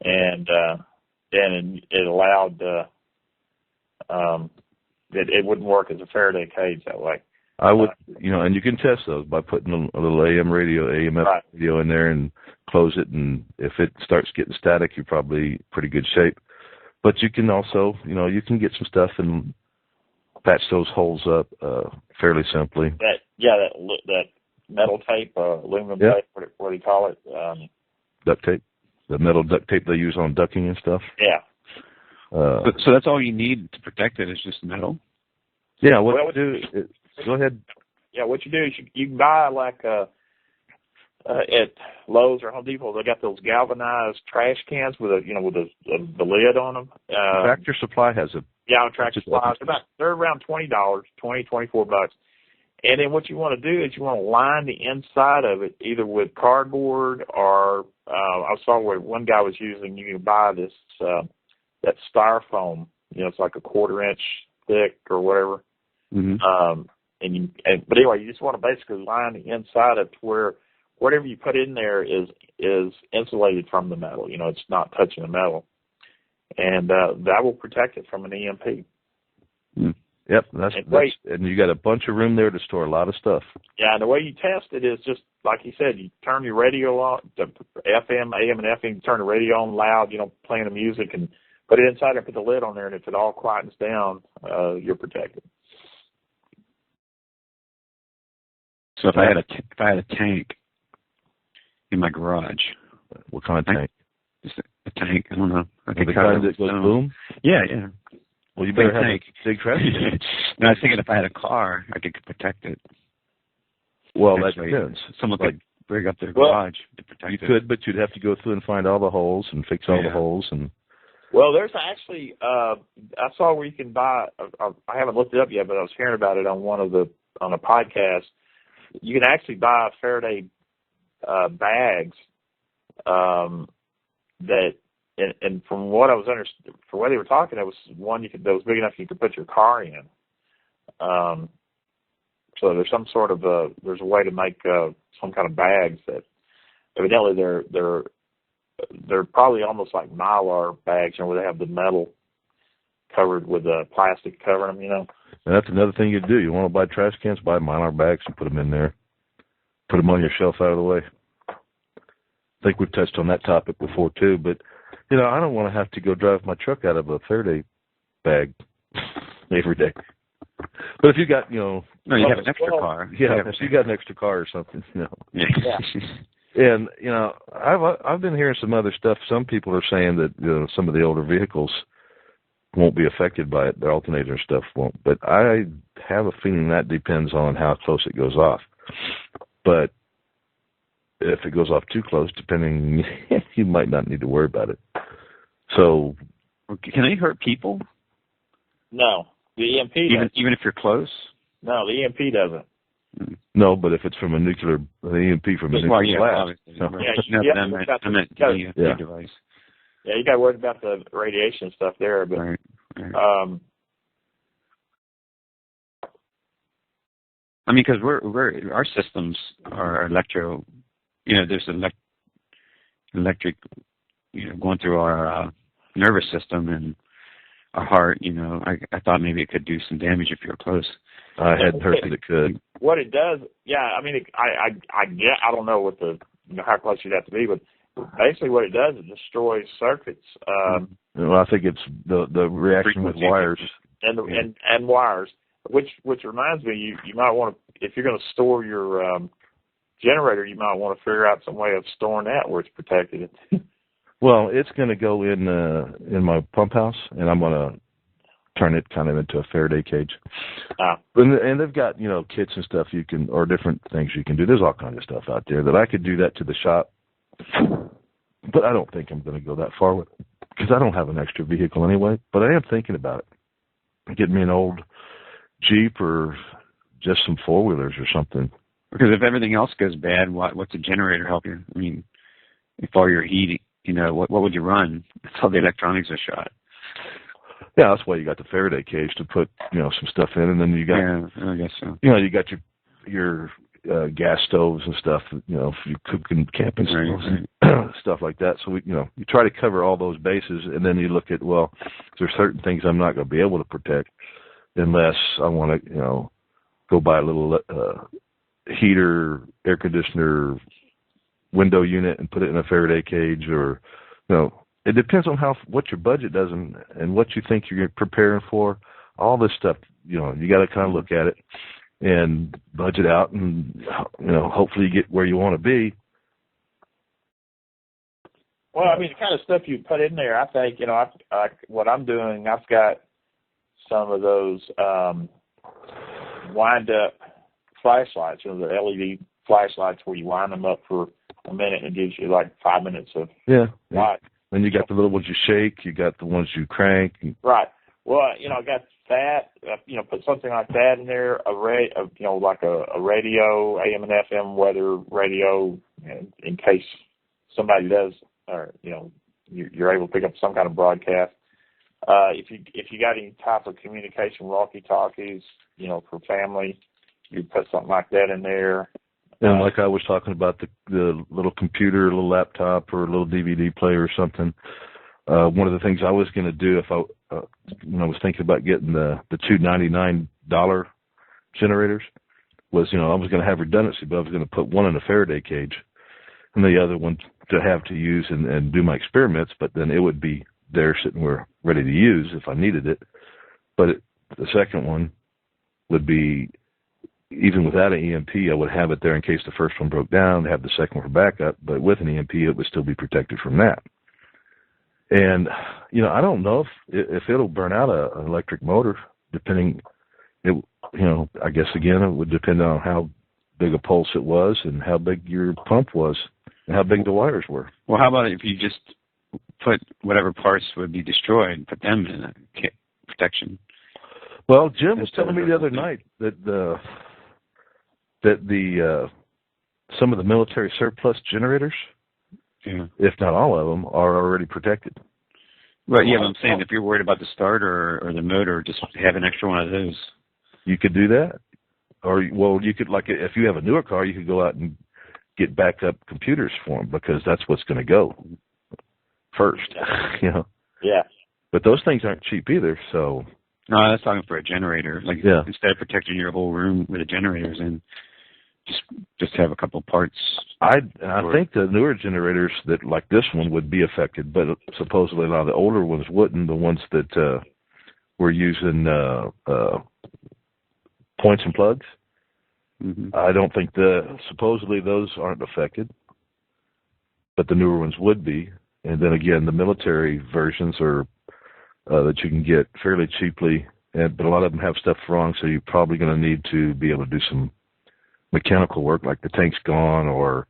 and it allowed it wouldn't work as a Faraday cage that way. I would, and you can test those by putting a little AM FM radio in there and close it, and if it starts getting static, you're probably pretty good shape. But you can also, you can get some stuff and patch those holes up fairly simply. That metal tape, aluminum tape, what do you call it? Duct tape. The metal duct tape they use on ducking and stuff. Yeah. So that's all you need to protect it is just metal? Yeah, go ahead. Yeah, what you do is you can buy like at Lowe's or Home Depot, they got those galvanized trash cans with the lid on them. Tractor Supply has a. Yeah, Tractor Supply. They're around $20, $24. And then what you want to do is you want to line the inside of it either with cardboard or I saw where one guy was using. You can buy this that styrofoam. It's like a 1/4 inch thick or whatever. Mm-hmm. But anyway, you just want to basically line the inside of to where whatever you put in there is insulated from the metal. It's not touching the metal, and that will protect it from an EMP. Mm. Yep, and you got a bunch of room there to store a lot of stuff. Yeah, and the way you test it is just like you said. You turn your radio on, the FM, AM, and FM. You turn the radio on loud, playing the music, and put it inside and put the lid on there. And if it all quietens down, you're protected. So if I had a tank in my garage, what kind of tank? Just a tank. I don't know. The kind that goes boom. Yeah. Well, you better have a big trash can. No, I was thinking if I had a car, I could protect it. Well, that depends. Someone could bring up their garage to protect it. You could, but you'd have to go through and find all the holes and fix all the holes. Well, there's actually I saw where you can buy. I haven't looked it up yet, but I was hearing about it on on a podcast you can actually buy Faraday bags that, and from what I was from what they were talking, it was one that was big enough you could put your car in. So there's some sort of there's a way to make some kind of bags that evidently they're probably almost like Mylar bags, where they have the metal covered with plastic covering them, And that's another thing you do. You want to buy trash cans, buy Mylar bags and put them in there. Put them on your shelf out of the way. I think we've touched on that topic before too, but I don't want to have to go drive my truck out of a Faraday bag every day. But if you got, no, you have an extra car. Yeah, if you got an extra car or something, Yeah. And I've been hearing some other stuff. Some people are saying that some of the older vehicles won't be affected by it. Their alternator stuff won't. But I have a feeling that depends on how close it goes off. But if it goes off too close, depending, you might not need to worry about it. So, can they hurt people? No, the EMP even if you're close. No, the EMP doesn't. No, but if it's from a nuclear, the EMP from a nuclear blast. I meant the device. Yeah, you got to worry about the radiation stuff there, but right. I mean, because our systems are there's electric, going through our nervous system and our heart. I thought maybe it could do some damage if you're close. I hadn't heard that it could. What it does, I mean, I don't know what how close you'd have to be, but basically what it does, it destroys circuits. Well, I think it's the reaction with wires and wires. Which reminds me, you might want to, if you're going to store your generator, you might want to figure out some way of storing that where it's protected. Well, it's going to go in my pump house, and I'm going to turn it kind of into a Faraday cage. And they've got kits and stuff or different things you can do. There's all kinds of stuff out there that I could do that to the shop, but I don't think I'm going to go that far with it because I don't have an extra vehicle anyway. But I am thinking about it. Get me an old Jeep or just some four-wheelers or something. Because if everything else goes bad, what's a generator help you? I mean, if all your heat, what would you run? That's how the electronics are shot. Yeah, that's why you got the Faraday cage to put, some stuff in, and then you got, I guess so. You got your gas stoves and stuff, if you cook in camping stoves and stuff like that. So you try to cover all those bases, and then you look at, there's certain things I'm not going to be able to protect unless I want to, go buy a little heater, air conditioner, window unit and put it in a Faraday cage, or it depends on what your budget does and what you think you're preparing for. All this stuff, you got to kind of look at it and budget out, and hopefully you get where you want to be. Well, I mean, the kind of stuff you put in there, I think, what I'm doing, I've got some of those wind-up flashlights, the LED flashlights where you wind them up for a minute and it gives you like 5 minutes of light. And you got the little ones you shake, you got the ones you crank. Right. Well, I got that, put something like that in there, like a radio, AM and FM weather radio, in case somebody does, or, you're able to pick up some kind of broadcast. If you got any type of communication walkie-talkies, for family, you put something like that in there. And like I was talking about, the little computer, little laptop, or a little DVD player or something. One of the things I was going to do if when I was thinking about getting the $299 generators was, I was going to have redundancy, but I was going to put one in a Faraday cage and the other one to have to use and do my experiments, but then it would be there sitting where ready to use if I needed it. But the second one would be, even without an EMP, I would have it there in case the first one broke down, have the second one for backup, but with an EMP, it would still be protected from that. And, I don't know if it'll burn out an electric motor, depending, I guess, again, it would depend on how big a pulse it was and how big your pump was and how big the wires were. Well, how about if you just put whatever parts would be destroyed, put them in a kit protection? Well, Jim was telling me the other night that the that the some of the military surplus generators, if not all of them, are already protected. Right, yeah, but I'm saying if you're worried about the starter or the motor, just have an extra one of those. You could do that. Or, well, you could, like, if you have a newer car, you could go out and get backup computers for them, because that's what's going to go first, you know. Yeah. But those things aren't cheap either, so. No, I was talking for a generator. Like, yeah. Instead of protecting your whole room with the generators in, just have a couple parts. I think the newer generators that, like this one, would be affected, but supposedly a lot of the older ones wouldn't. The ones that were using points and plugs. Mm-hmm. I don't think supposedly those aren't affected, but the newer ones would be. And then again, the military versions are that you can get fairly cheaply, but a lot of them have stuff wrong, so you're probably going to need to be able to do some mechanical work, like the tank's gone or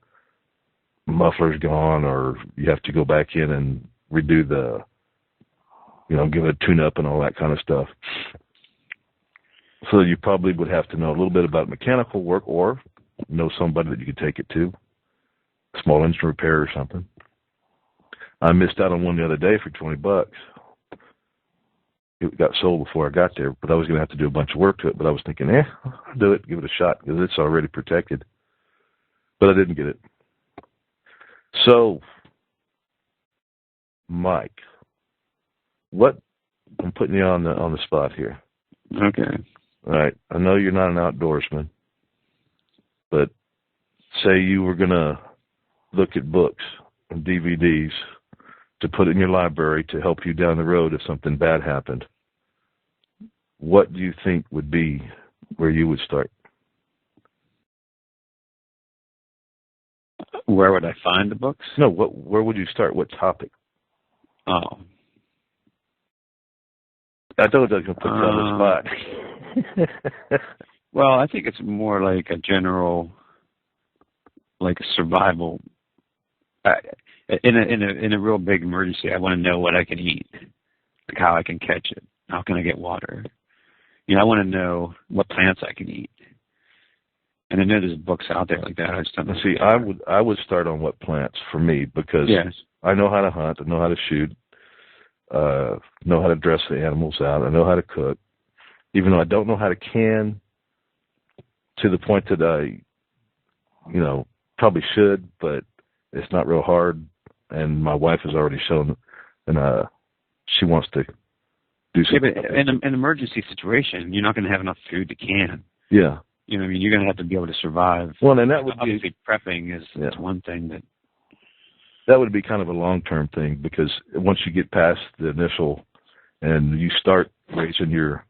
muffler's gone, or you have to go back in and redo the, give it a tune-up and all that kind of stuff. So you probably would have to know a little bit about mechanical work, or know somebody that you could take it to, small engine repair or something. I missed out on one the other day for $20. It got sold before I got there, but I was going to have to do a bunch of work to it. But I was thinking, I'll do it, give it a shot, because it's already protected. But I didn't get it. So, Mike, I'm putting you on the spot here. Okay. All right. I know you're not an outdoorsman, but say you were going to look at books and DVDs to put in your library to help you down the road if something bad happened. What do you think would be where you would start? Where would I find the books? No, where would you start? What topic? Oh. I told you I was going to put you on the spot. Well, I think it's more like a general, like survival. In a real big emergency, I want to know what I can eat, like how I can catch it, how can I get water. I want to know what plants I can eat. And I know there's books out there like that. I just don't know. See, I would start on what plants for me, because yes. I know how to hunt, I know how to shoot, know how to dress the animals out, I know how to cook, even though I don't know how to can, to the point that I, probably should, but it's not real hard. And my wife has already shown, and she wants to do something. Yeah, but in an emergency situation, you're not going to have enough food to can. Yeah. You're going to have to be able to survive. Well, and that would obviously prepping is one thing that would be kind of a long-term thing, because once you get past the initial and you start raising your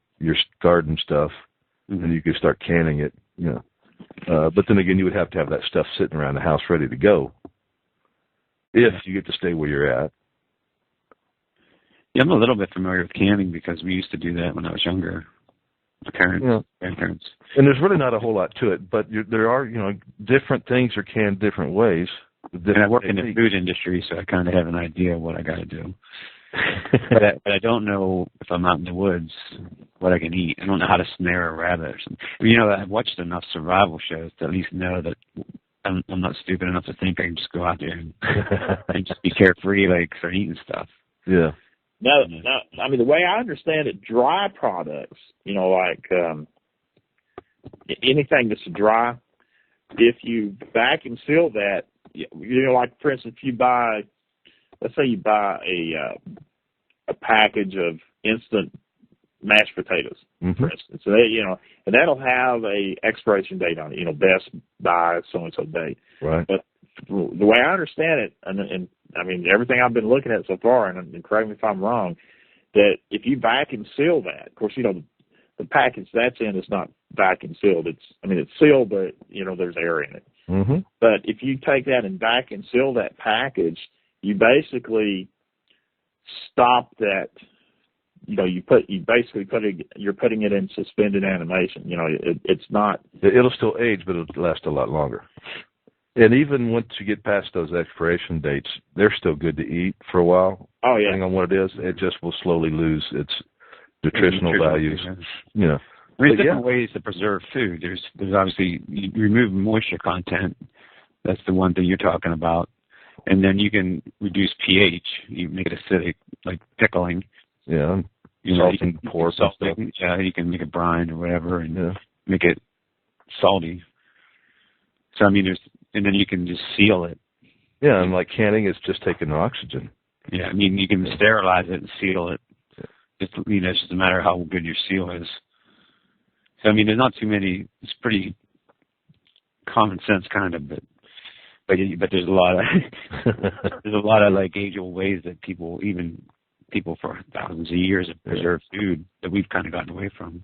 garden stuff, and you can start canning it, but then again, you would have to have that stuff sitting around the house ready to go if you get to stay where you're at. Yeah, I'm a little bit familiar with canning because we used to do that when I was younger. My parents, grandparents. And there's really not a whole lot to it, but there are, different things are canned different ways. And I work in the food industry, so I kind of have an idea of what I got to do. but I don't know if I'm out in the woods what I can eat. I don't know how to snare a rabbit or something. I've watched enough survival shows to at least know that I'm not stupid enough to think I can just go out there and just be carefree, like start eating stuff. Yeah. No, I mean, the way I understand it, dry products, like anything that's dry, if you vacuum seal that, like, for instance, if you buy, let's say you buy a package of instant mashed potatoes, for instance, so and that'll have a expiration date on it, best by so-and-so date. Right. But the way I understand it, and I mean, everything I've been looking at so far, and correct me if I'm wrong, that if you vacuum seal that, of course, the package that's in is not vacuum sealed. It's sealed, but, there's air in it. Mm-hmm. But if you take that and vacuum seal that package, you basically stop that. You're putting it in suspended animation. It's not. It'll still age, but it'll last a lot longer. And even once you get past those expiration dates, they're still good to eat for a while. Oh, yeah. Depending on what it is, it just will slowly lose its nutritional values. I mean, But there's different ways to preserve food. There's obviously, you remove moisture content. That's the one thing you're talking about. And then you can reduce pH. You make it acidic, like pickling. Yeah. You know, Salting pork and stuff. Yeah, you can make a brine or whatever and Yeah. make it salty. So, I mean, and then you can just seal it. Yeah, and like canning is just taking oxygen. Yeah, I mean, you can sterilize it and seal it. It's just a matter of how good your seal is. So, I mean, there's not too many. It's pretty common sense, kind of, but there's a lot of like age-old ways that people for thousands of years have preserved food that we've kind of gotten away from.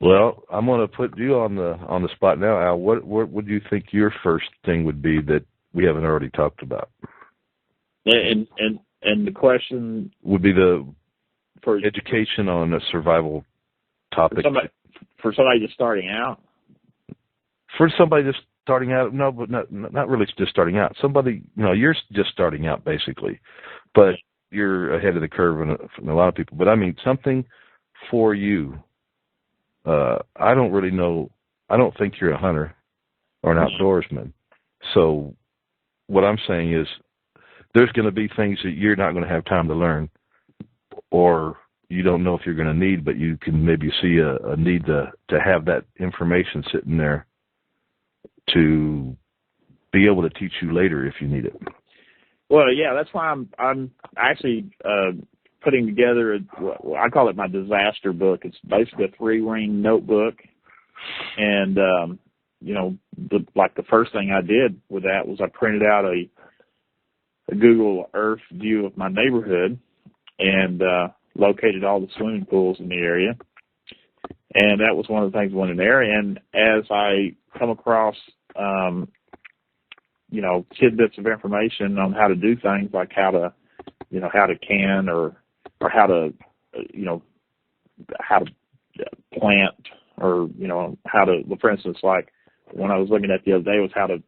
Well, I'm going to put you on the spot now, Al. What would you think your first thing would be that we haven't already talked about? And the question would be for education on a survival topic. For somebody just starting out? For somebody just starting out, no, but not really just starting out. Somebody, you're just starting out basically, but you're ahead of the curve in a lot of people. But I mean, something for you. I don't really know. I don't think you're a hunter or an outdoorsman. So what I'm saying is there's going to be things that you're not going to have time to learn, or you don't know if you're going to need, but you can maybe see a need to have that information sitting there to be able to teach you later if you need it. Well, yeah, that's why I'm actually putting together I call it my disaster book. It's basically a 3-ring notebook, and the first thing I did with that was I printed out a Google Earth view of my neighborhood and located all the swimming pools in the area. And that was one of the things I went in there. And as I come across, tidbits of information on how to do things, like how to can or how to plant, or, how to, for instance, like when I was looking at the other day was how to,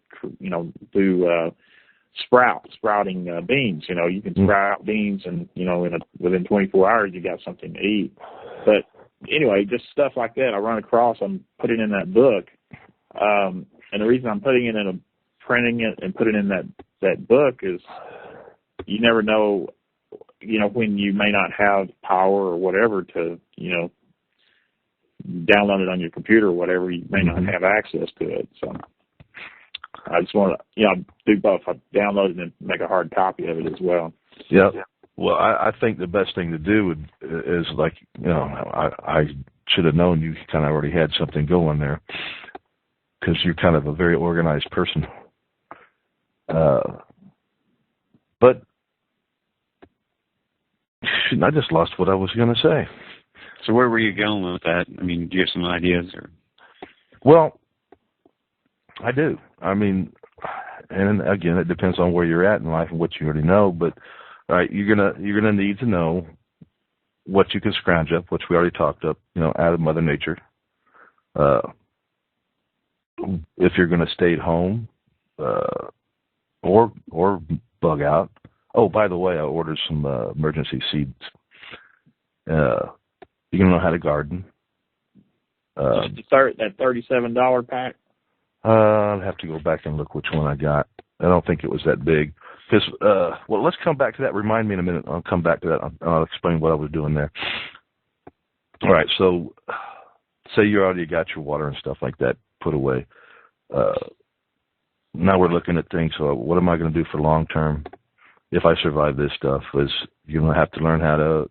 do sprouting beans. You can sprout beans and, within 24 hours you got something to eat. But anyway, just stuff like that I run across, I'm putting in that book. And the reason I'm printing it and putting it in that book is you never know, when you may not have power or whatever to, download it on your computer or whatever, you may not have access to it. So I just want to, do both. I download it and make a hard copy of it as well. Yeah. Well, I think the best thing to do is like, I should have known you kind of already had something going there, because you're kind of a very organized person. But I just lost what I was going to say. So where were you going with that? I mean, do you have some ideas? Or? Well, I do. I mean, and again, it depends on where you're at in life and what you already know. But all right, you're gonna need to know what you can scrounge up, which we already talked up. Out of Mother Nature. If you're going to stay at home, or bug out. Oh, by the way, I ordered some emergency seeds. You're going to know how to garden. That $37 pack? I'll have to go back and look which one I got. I don't think it was that big. Because, let's come back to that. Remind me in a minute. I'll come back to that. I'll explain what I was doing there. All right, so say you already got your water and stuff like that put away. Now we're looking at things. So what am I going to do for long term if I survive this stuff? Is you're going to have to learn how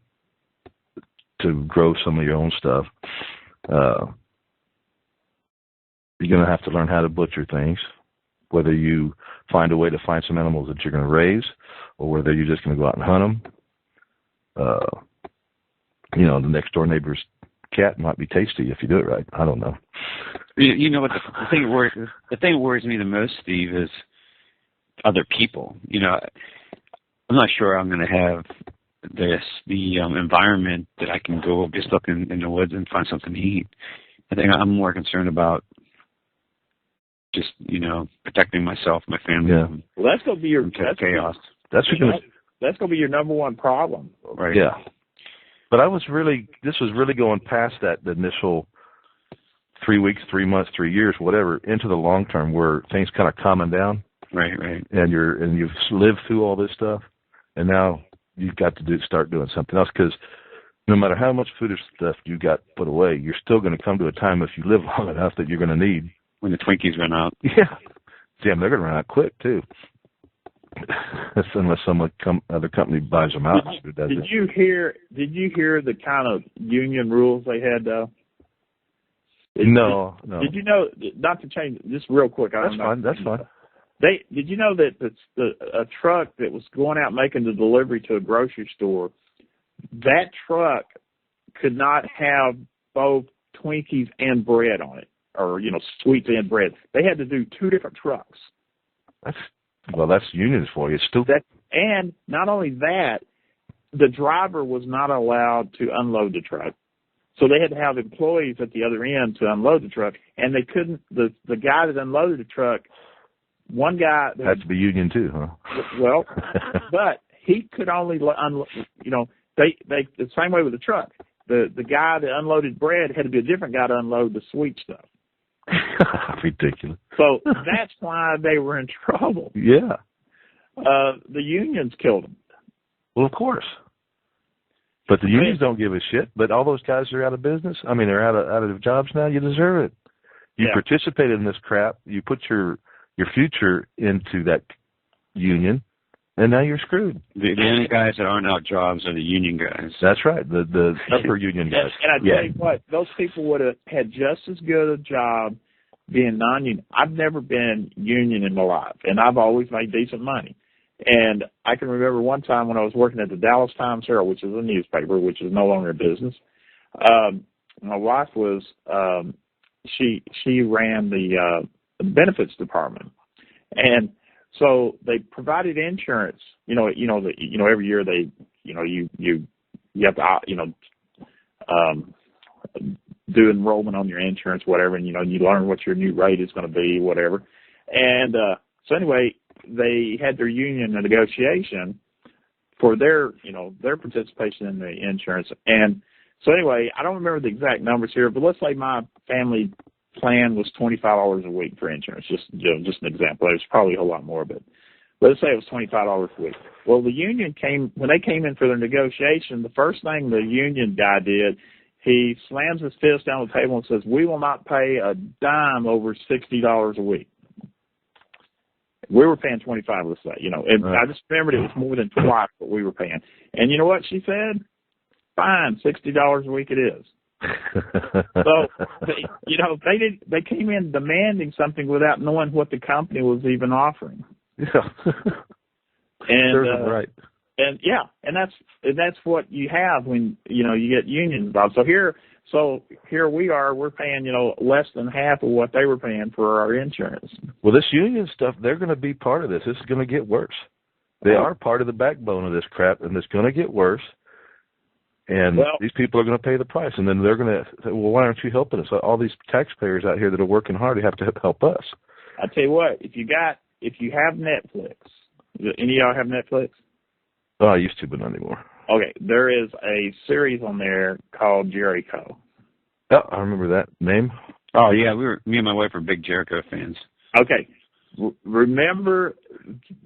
to grow some of your own stuff. You're going to have to learn how to butcher things, whether you find a way to find some animals that you're going to raise, or whether you're just going to go out and hunt them. The next door neighbor's cat might be tasty if you do it right. I don't know. You know what the thing that worries me the most, Steve, is other people. I'm not sure I'm going to have the environment that I can go just look in the woods and find something to eat. I think I'm more concerned about just protecting myself, my family. Yeah. Well, that's going to be your chaos. That's going to be your number one problem. Right. Yeah. But this was really going past the initial 3 weeks, 3 months, 3 years, whatever, into the long term where things kind of calming down. Right. And you've lived through all this stuff, and now you've got to start doing something else, because no matter how much food or stuff you got put away, you're still going to come to a time, if you live long enough, that you're going to need. When the Twinkies run out. Yeah. Damn, they're going to run out quick, too. Unless other company buys them out. Did you hear the kind of union rules they had, though? No. Did you know, not to change, just real quick. That's fine. Did you know that a truck that was going out making the delivery to a grocery store, that truck could not have both Twinkies and bread on it, or, sweets and bread. They had to do 2 different trucks. That's unions for you. It's still and not only that, the driver was not allowed to unload the truck. So they had to have employees at the other end to unload the truck, and they couldn't. The guy that unloaded the truck, one guy had to be union too, huh? Well, but he could only they the same way with the truck. The guy that unloaded bread had to be a different guy to unload the sweet stuff. Ridiculous. So that's why they were in trouble. Yeah. The unions killed them. Well, of course. But the unions don't give a shit. But all those guys are out of business. I mean, they're out of jobs now. You deserve it. You participated in this crap. You put your future into that union, and now you're screwed. The only guys that aren't out jobs are the union guys. That's right. The upper union guys. And I tell you what, those people would have had just as good a job being non-union. I've never been union in my life, and I've always made decent money. And I can remember one time when I was working at the Dallas Times-Herald, which is a newspaper, which is no longer in business. My wife was she ran the benefits department, and so they provided insurance. Every year they you have to do enrollment on your insurance, whatever, and you learn what your new rate is going to be, whatever. And so anyway, they had their union negotiation for their participation in the insurance. And so anyway, I don't remember the exact numbers here, but let's say my family plan was $25 a week for insurance. Just an example. There's probably a whole lot more, but let's say it was $25 a week. Well, the union when they came in for their negotiation, the first thing the union guy did, he slams his fist down the table and says, "We will not pay a dime over $60 a week." We were paying 25, let's say, and I just remembered it was more than twice what we were paying. And you know what she said? Fine, $60 a week it is. So, they came in demanding something without knowing what the company was even offering. Yeah. And right. And that's what you have when you get unions involved. So here we are, we're paying less than half of what they were paying for our insurance. Well, this union stuff, they're going to be part of this. This is going to get worse. They are part of the backbone of this crap, and it's going to get worse. And these people are going to pay the price, and then they're going to say, "Well, why aren't you helping us? All these taxpayers out here that are working hard, they have to help us." I tell you what, if you have Netflix, any of y'all have Netflix? Oh, I used to, but not anymore. Okay, there is a series on there called Jericho. Oh, I remember that name. Oh yeah, me and my wife were big Jericho fans. Okay, remember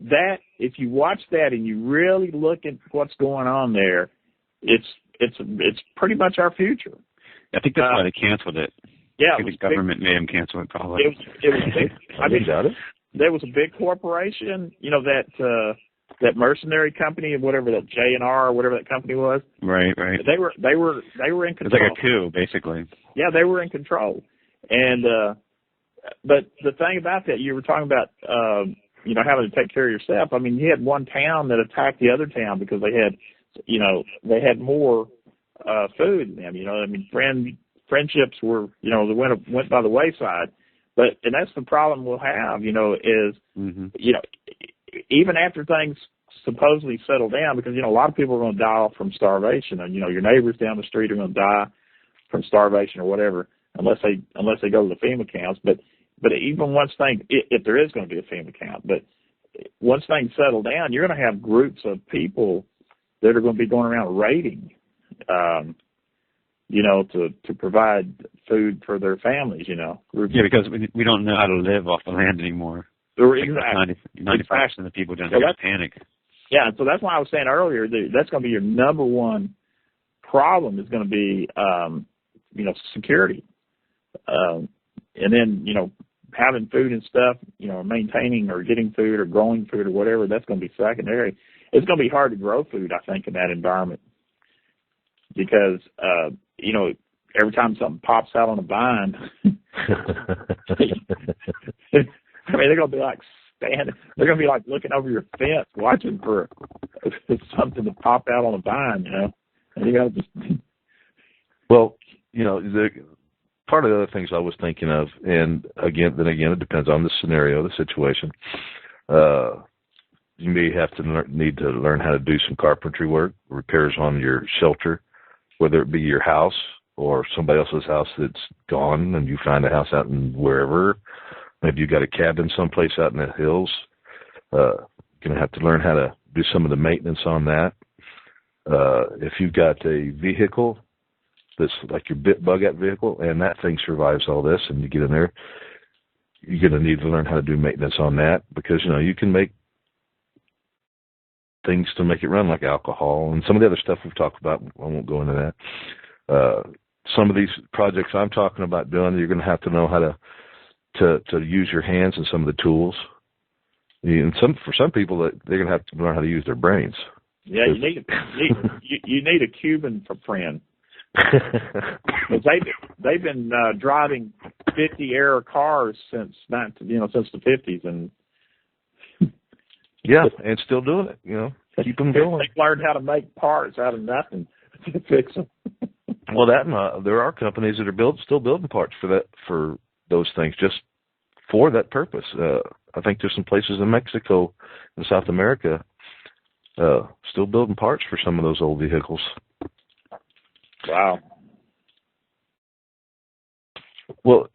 that if you watch that and you really look at what's going on there, it's pretty much our future. I think that's why they canceled it. Yeah, the government made them cancel it. Probably. It was big. I mean, doubt it. There was a big corporation, that mercenary company, whatever that J&R or whatever that company was. Right. They were in control. It's like a coup, basically. Yeah, they were in control. And but the thing about that, you were talking about having to take care of yourself. I mean, you had one town that attacked the other town because they had more food than them. Friendships were they went by the wayside. And that's the problem we'll have, is even after things supposedly settle down, because a lot of people are going to die off from starvation, and your neighbors down the street are going to die from starvation or whatever, unless they go to the FEMA camps. But even once things, if there is going to be a FEMA camp, but once things settle down, you're going to have groups of people that are going to be going around raiding to provide food for their families, Yeah, because we don't know how to live off the land anymore. Exactly. 95% of the people don't panic. Yeah, so that's why I was saying earlier that that's going to be your number one problem is going to be, security. And then, having food and stuff, maintaining or getting food or growing food or whatever, that's going to be secondary. It's going to be hard to grow food, I think, in that environment because, every time something pops out on a vine, they're going to be like they're going to be like looking over your fence, watching for something to pop out on a vine, and you got to just. Well, part of the other things I was thinking of, and again, it depends on the scenario, the situation. You may have to need to learn how to do some carpentry work, repairs on your shelter, whether it be your house or somebody else's house that's gone, and you find a house out in wherever. Maybe you got a cabin someplace out in the hills. You're going to have to learn how to do some of the maintenance on that. If you've got a vehicle that's like your bug-out vehicle, and that thing survives all this, and you get in there, you're going to need to learn how to do maintenance on that because, you can make things to make it run, like alcohol and some of the other stuff we've talked about. I won't go into that. Some of these projects I'm talking about doing, you're going to have to know how to use your hands and some of the tools. And for some people, they're going to have to learn how to use their brains. Yeah, you need a Cuban friend. They've been driving 50-error cars since the 50s, and yeah, and still doing it. Keep them going. They learned how to make parts out of nothing to fix them. Well, there are companies that are still building parts for those things, just for that purpose. I think there's some places in Mexico and South America still building parts for some of those old vehicles. Wow. Well,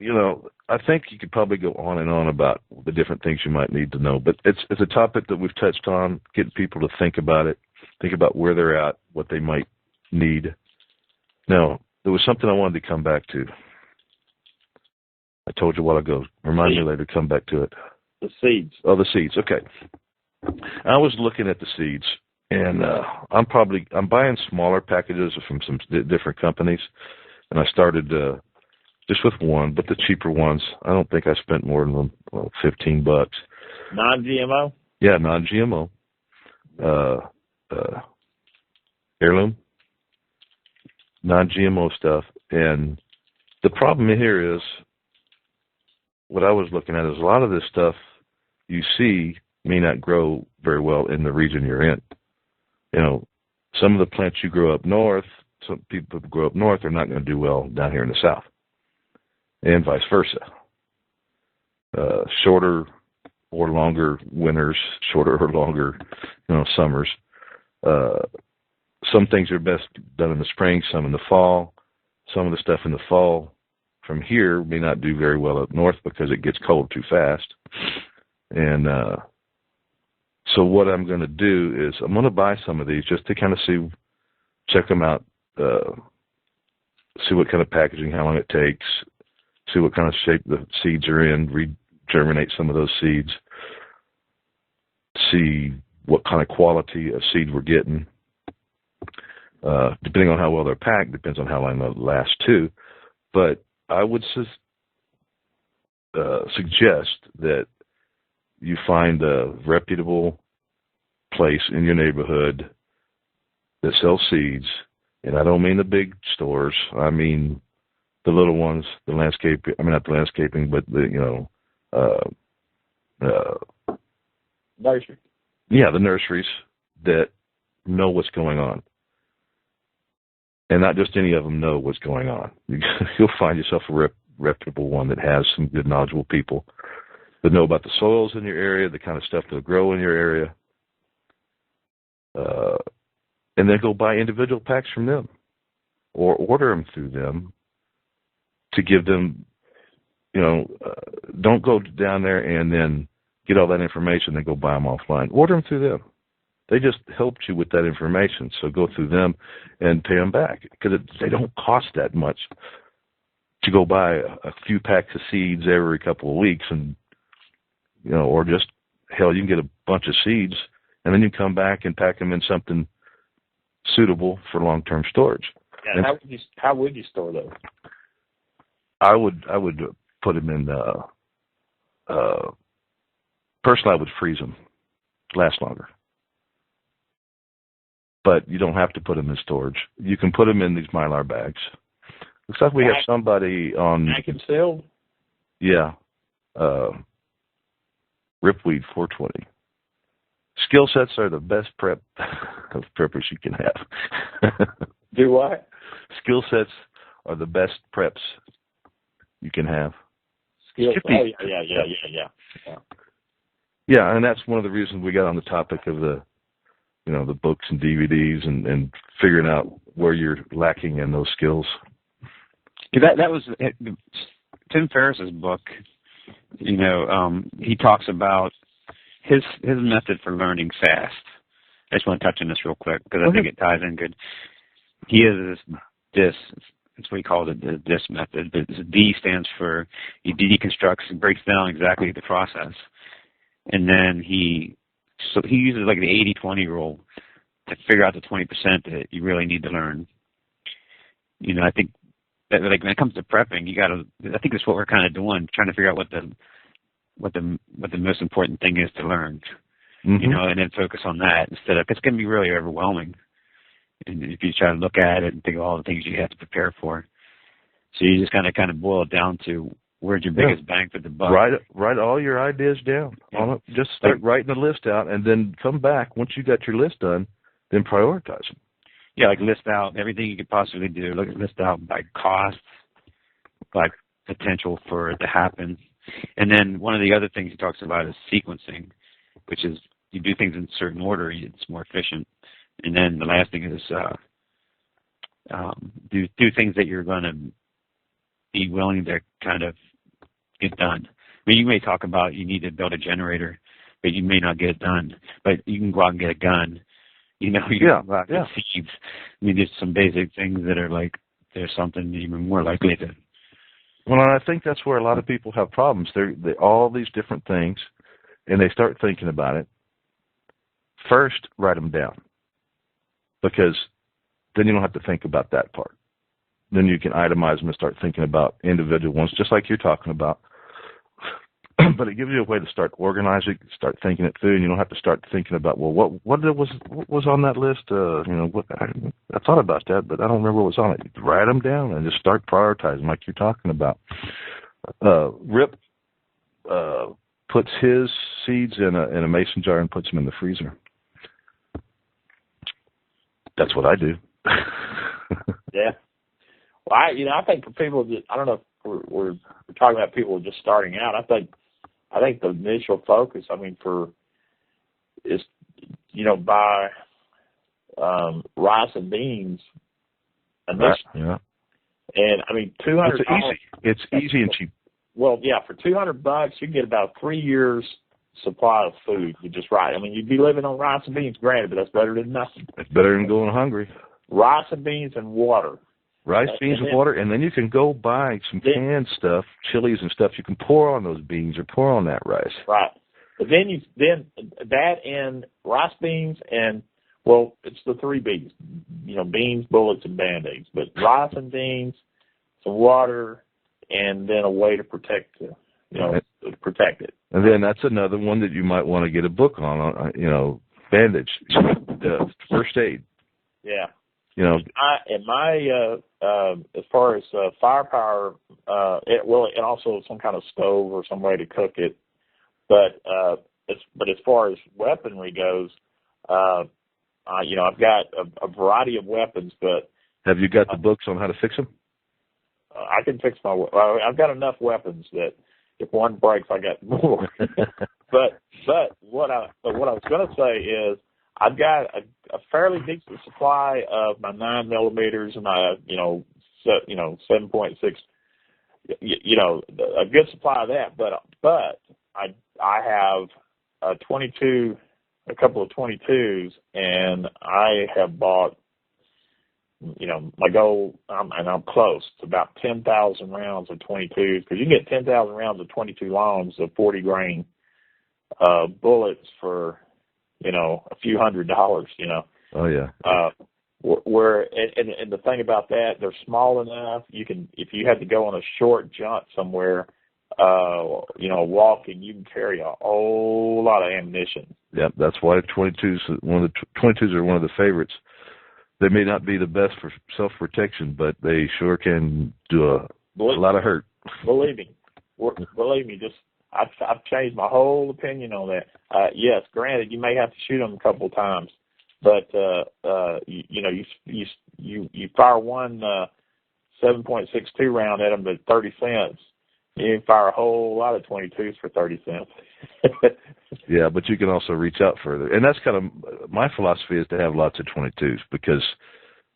I think you could probably go on and on about the different things you might need to know, but it's a topic that we've touched on, getting people to think about it, think about where they're at, what they might need. Now, there was something I wanted to come back to. I told you a while ago. Remind me later to come back to it. The seeds. Oh, the seeds. Okay. I was looking at the seeds, and I'm buying smaller packages from some different companies, and I started just with one, but the cheaper ones. I don't think I spent more than $15. Non-GMO? Yeah, non-GMO. Heirloom. Non-GMO stuff. And the problem here is, what I was looking at is a lot of this stuff you see may not grow very well in the region you're in. Some of the plants you grow up north, some people who grow up north are not going to do well down here in the south, and vice versa. Shorter or longer winters, shorter or longer, summers. Some things are best done in the spring, some in the fall. Some of the stuff in the fall from here may not do very well up north because it gets cold too fast. And so what I'm going to do is I'm going to buy some of these just to kind of check them out, see what kind of packaging, how long it takes, see what kind of shape the seeds are in, re-germinate some of those seeds, see what kind of quality of seed we're getting. Depending on how well they're packed, depends on how long they'll last too. But I would suggest that you find a reputable place in your neighborhood that sells seeds, and I don't mean the big stores. I mean the little ones, not the landscaping, but the nursery. Yeah, the nurseries that know what's going on. And not just any of them know what's going on. You'll find yourself a reputable one that has some good, knowledgeable people that know about the soils in your area, the kind of stuff that'll grow in your area. And then go buy individual packs from them or order them through them to give them, don't go down there and then get all that information and go buy them offline. Order them through them. They just helped you with that information. So go through them and pay them back, because they don't cost that much to go buy a few packs of seeds every couple of weeks, and or just hell, you can get a bunch of seeds and then you come back and pack them in something suitable for long-term storage. Yeah, and how would you store those? I would put them in. Personally, I would freeze them. Last longer. But you don't have to put them in storage. You can put them in these Mylar bags. Looks like we have somebody on. Vacuum sealed? Yeah. Ripweed 420. Skill sets are the best prep of preppers you can have. Do what? Skill sets are the best preps you can have. Skill. Oh, yeah. Yeah, and that's one of the reasons we got on the topic of the books and DVDs and figuring out where you're lacking in those skills. Yeah, that was Tim Ferriss's book. He talks about his method for learning fast. I just want to touch on this real quick because I think it ties in good. He has this that's what he calls it, the DIS method. But D stands for he deconstructs and breaks down exactly the process. And then he uses like the 80-20 rule to figure out the 20% that you really need to learn. I think that like when it comes to prepping, I think that's what we're kind of doing, trying to figure out what the most important thing is to learn. Mm-hmm. And then focus on that instead of, it's going to be really overwhelming. And if you try to look at it and think of all the things you have to prepare for. So you just kind of boil it down to where's your biggest bang for the buck. Write all your ideas down. Yeah. Just start writing the list out, and then come back once you got your list done. Then prioritize them. Yeah, like list out everything you could possibly do. List out by cost, by potential for it to happen, and then one of the other things he talks about is sequencing, which is you do things in a certain order. It's more efficient. And then the last thing is do things that you're going to be willing to kind of get done. I mean, you may talk about you need to build a generator, but you may not get it done. But you can go out and get a gun. You can go out and get seeds. I mean, there's some basic things that are like there's something even more likely to. Well, I think that's where a lot of people have problems. They're all these different things, and they start thinking about it. First, write them down, because then you don't have to think about that part. Then you can itemize them and start thinking about individual ones, just like you're talking about. But it gives you a way to start organizing, start thinking it through, and you don't have to start thinking about, well, what was on that list? I thought about that, but I don't remember what was on it. You write them down and just start prioritizing, like you're talking about. Rip puts his seeds in a mason jar and puts them in the freezer. That's what I do. Yeah. Well, I think for people that, I don't know if we're talking about people just starting out. I think the initial focus, is buy rice and beans initially. Yeah. And $200. It's easy and cheap. Well, yeah, for $200 you can get about 3 years supply of food with just rice. You'd be living on rice and beans, granted, but that's better than nothing. It's better than going hungry. Rice and beans and water. Rice, beans, and water, and then you can go buy some canned stuff, chilies and stuff you can pour on those beans or pour on that rice. Right. But then that and rice, beans, and, well, it's the 3 B's. Beans, bullets, and Band-Aids. But rice and beans, some water, and then a way to protect it. And then that's another one that you might want to get a book on, bandage, first aid. Yeah. As far as firepower, and also some kind of stove or some way to cook it. But as far as weaponry goes, I've got a variety of weapons. But have you got the books on how to fix them? I can fix I've got enough weapons that if one breaks, I got more. but what I was going to say is, I've got a fairly decent supply of my 9mm and my 7.6. A good supply of that. But I have a 22 a couple of 22s, and I have bought, my goal, and I'm close to about 10,000 rounds of 22s, because you can get 10,000 rounds of 22 longs of 40 grain bullets for, a few $100s. Oh yeah. And the thing about that, they're small enough. You can, if you had to go on a short jaunt somewhere, walking, you can carry a whole lot of ammunition. Yeah, that's why 22s are one of the favorites. They may not be the best for self-protection, but they sure can do a lot of hurt. Believe me, just I've changed my whole opinion on that. Yes, granted, you may have to shoot them a couple of times, but you fire one 7.62 round at them at 30 cents. You can fire a whole lot of 22s for 30 cents. Yeah, but you can also reach out further. And that's kind of my philosophy, is to have lots of 22s, because,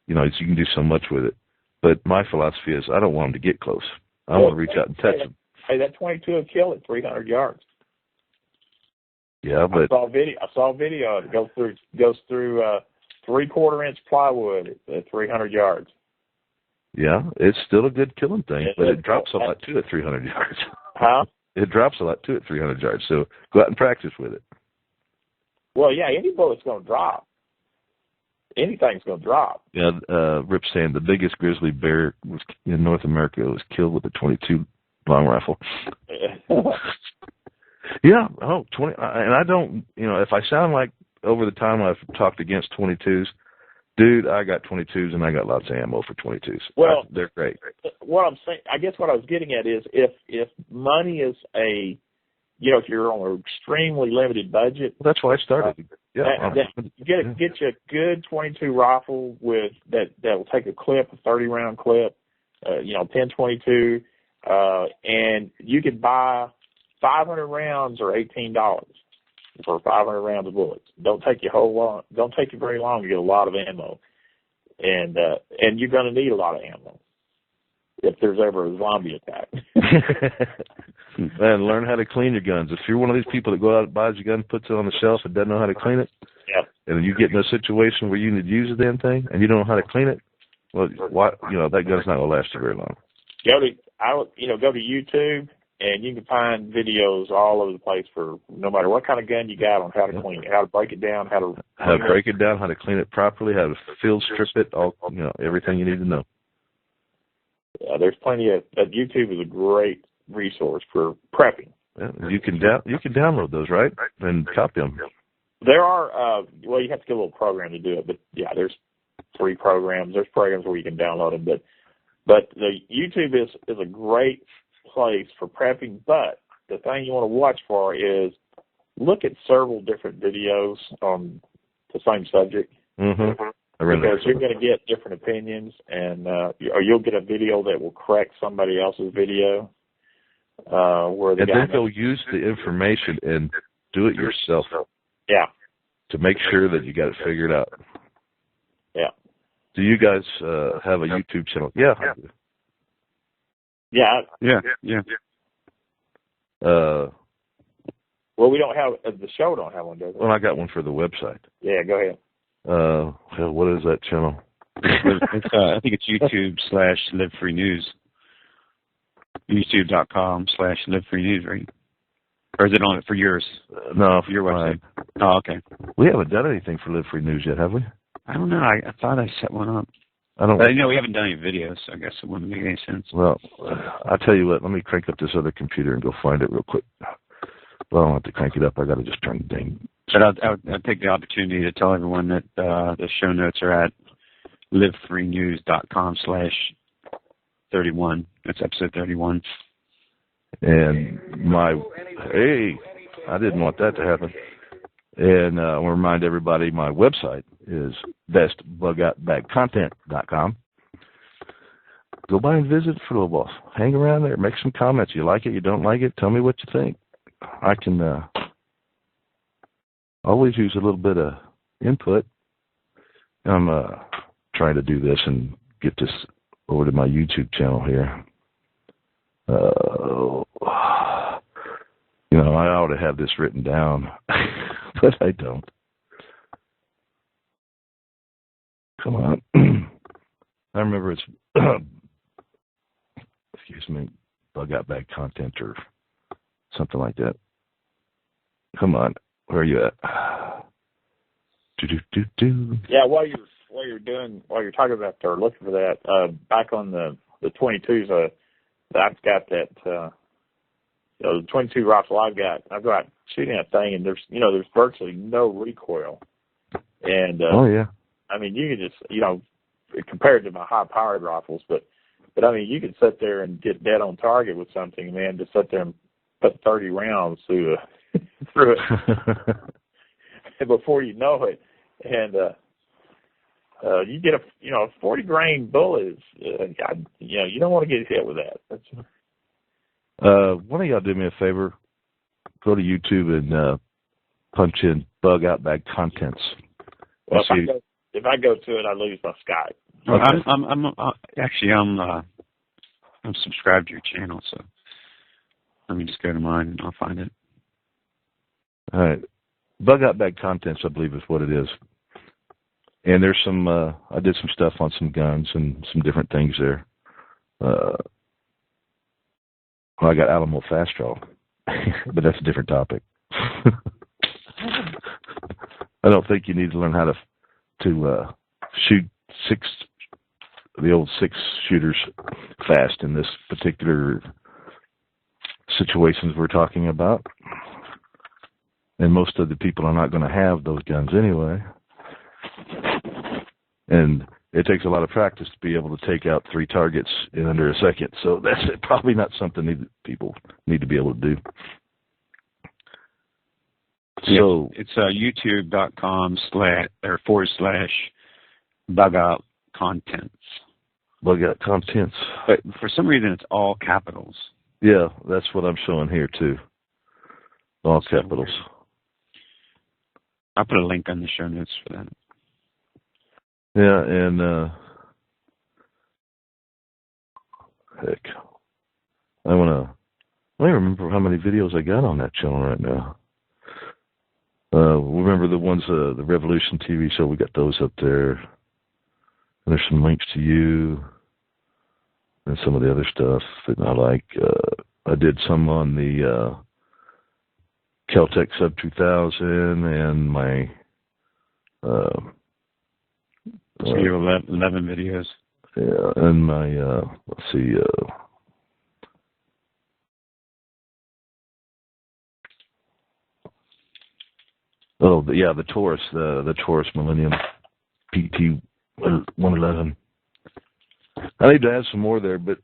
you can do so much with it. But my philosophy is I don't want them to get close. I want to reach out and touch them. Hey, that 22 will kill at 300 yards. Yeah, but I saw a video. It goes through 3/4-inch plywood at 300 yards. yeah, it's still a good killing thing, but it drops a lot too at 300 yards. Huh? It drops a lot too at 300 yards. So go out and practice with it. Well, yeah, any bullet's going to drop. Anything's going to drop. Yeah, Rip's saying the biggest grizzly bear was in North America was killed with a 22 long rifle. Yeah, 20, and I don't, if I sound like over the time I've talked against 22s, dude, I got 22s and I got lots of ammo for 22s. Well, they're great. What I'm saying, I guess what I was getting at is if money is if you're on an extremely limited budget. Well, that's why I started. Get you a good 22 rifle that will take a clip, a 30-round clip, 10/22, and you could buy 500 rounds or $18 for 500 rounds of bullets. Don't take you very long to get a lot of ammo, and you're going to need a lot of ammo if there's ever a zombie attack. And learn how to clean your guns. If you're one of these people that go out and buys your gun, puts it on the shelf, and doesn't know how to clean it, and you get in a situation where you need to use the damn thing and you don't know how to clean it, well, that gun's not going to last you very long. Go to YouTube, and you can find videos all over the place for no matter what kind of gun you got on how to clean it, how to break it down, how to break it down, how to clean it properly, how to field strip it, everything you need to know. Yeah, there's plenty of YouTube is a great resource for prepping. Yeah, you can download those, right? And copy them. There are you have to get a little program to do it, but yeah, there's free programs. There's programs where you can download them, but the YouTube is a great place for prepping. But the thing you want to watch for is look at several different videos on the same subject. Mm-hmm. Because you're going to get different opinions, and or you'll get a video that will correct somebody else's video. And then they'll use the information and do it yourself. Yeah. To make sure that you got it figured out. Yeah. Do you guys have a YouTube channel? Yeah. Yeah. Well, we don't have the show. Don't have one, does it? Well, I got one for the website. Yeah, go ahead. What is that channel? I think it's YouTube/LiveFreeNews. YouTube.com/LiveFreeNews, right? Or is it on it for yours? No, for your website. Oh, okay. We haven't done anything for Live Free News yet, have we? I don't know. I thought I set one up. I don't. We haven't done any videos, so I guess it wouldn't make any sense. Well, I'll tell you what. Let me crank up this other computer and go find it real quick. Well, I don't have to crank it up. I got to just turn the thing. But I'll take the opportunity to tell everyone that the show notes are at livefreenews.com/31. That's episode 31. And I didn't want that to happen. And I want to remind everybody my website is bestbugoutbagcontent.com. Go by and visit for a little while. Hang around there. Make some comments. You like it? You don't like it? Tell me what you think. I can always use a little bit of input. I'm trying to do this and get this over to my YouTube channel here. I ought to have this written down, but I don't. Come on. I remember it's, excuse me, bug out bag content or something like that. Come on. Where are you at? Do. Yeah, while you're talking about or looking for that, back on the 22s, I've got that, the 22 rifle I've got shooting that thing, and there's virtually no recoil. And, oh yeah. I mean, you can just, compared to my high-powered rifles, but I mean, you can sit there and get dead on target with something, man, just sit there and put 30 rounds through it before you know it. And, you get a 40 grain bullet you don't want to get hit with that. One of y'all do me a favor. Go to YouTube and punch in bug out bag contents. Well, if I go to it, I lose my Skype. Well, I'm subscribed to your channel, so let me just go to mine and I'll find it. All right. Bug out bag contents, I believe, is what it is. And there's some, I did some stuff on some guns and some different things there. I got Alamo Fast Draw, but that's a different topic. I don't think you need to learn how to shoot the old 6 shooters fast in this particular situations we're talking about. And most of the people are not going to have those guns anyway. And it takes a lot of practice to be able to take out 3 targets in under a second. So that's probably not something that people need to be able to do. So it's youtube.com//bug-out contents. Bug out contents. But for some reason, it's all capitals. Yeah, that's what I'm showing here too. All capitals. I'll put a link on the show notes for that. Yeah, and heck, I don't remember how many videos I got on that channel right now. Remember the ones, the Revolution TV show, we got those up there. And there's some links to you and some of the other stuff that I like. I did some on the Kel-Tec Sub 2000 and my... so you have 11 videos. Yeah, and my, let's see... the Taurus, the Taurus Millennium PT 111. I need to add some more there, but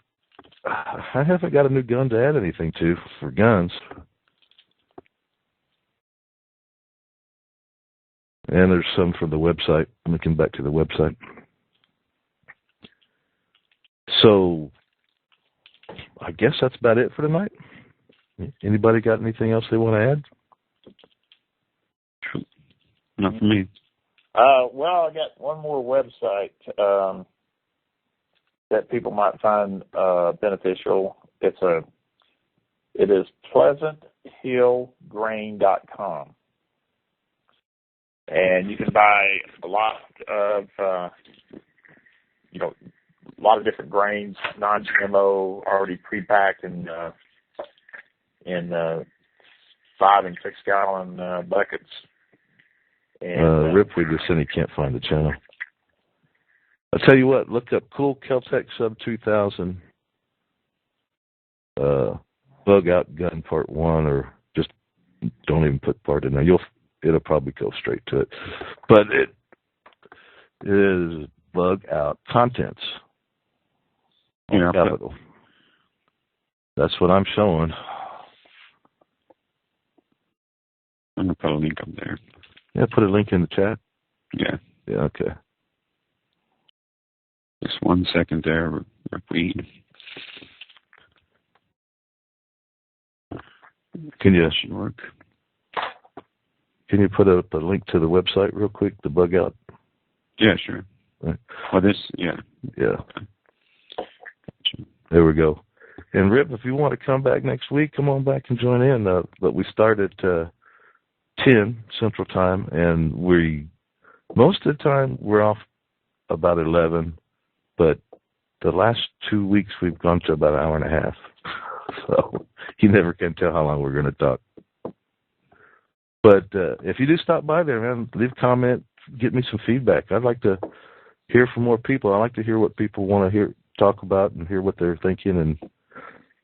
I haven't got a new gun to add anything to for guns. And there's some for the website. I'm looking back to the website. So I guess that's about it for tonight. Anybody got anything else they want to add? Not for me. Well, I got one more website that people might find beneficial. It is PleasantHillGrain.com, and you can buy a lot of a lot of different grains, non-GMO, already pre-packed in 5 and 6 gallon buckets. And, Rip, we just said he can't find the channel. I'll tell you what, look up Cool Kel-Tec Sub 2000 Bug Out Gun Part 1, or just don't even put part in there. It'll probably go straight to it. But it is Bug Out Contents. Yeah, capital. That's what I'm showing. I'm going to put a link up there. Yeah, put a link in the chat. Yeah. Yeah, okay. Just 1 second there, read. Can you should work. Can you put up a link to the website real quick, the Bug Out? Yeah, sure. Right. Well, yeah. Yeah. There we go. And Rip, if you want to come back next week, come on back and join in. But we start at 10 Central Time, and most of the time we're off about 11, but the last 2 weeks we've gone to about an hour and a half. So you never can tell how long we're going to talk. But if you do stop by there, man, leave a comment, get me some feedback. I'd like to hear from more people. I like to hear what people want to talk about, and hear what they're thinking and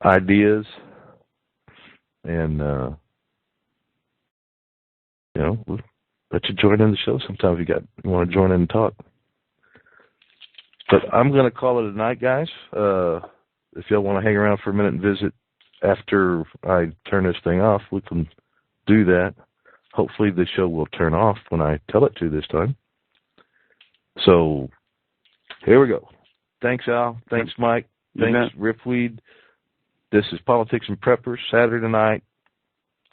ideas. And, we'll let you join in the show sometime if you want to join in and talk. But I'm going to call it a night, guys. If y'all want to hang around for a minute and visit after I turn this thing off, we can do that. Hopefully the show will turn off when I tell it to this time. So here we go. Thanks, Al. Thanks, Mike. Thanks, Ripweed. This is Politics and Preppers, Saturday night,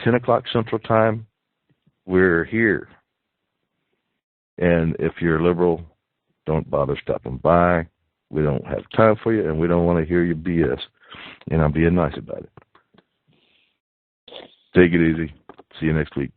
10 o'clock Central Time. We're here. And if you're liberal, don't bother stopping by. We don't have time for you, and we don't want to hear your BS. And I'm being nice about it. Take it easy. See you next week.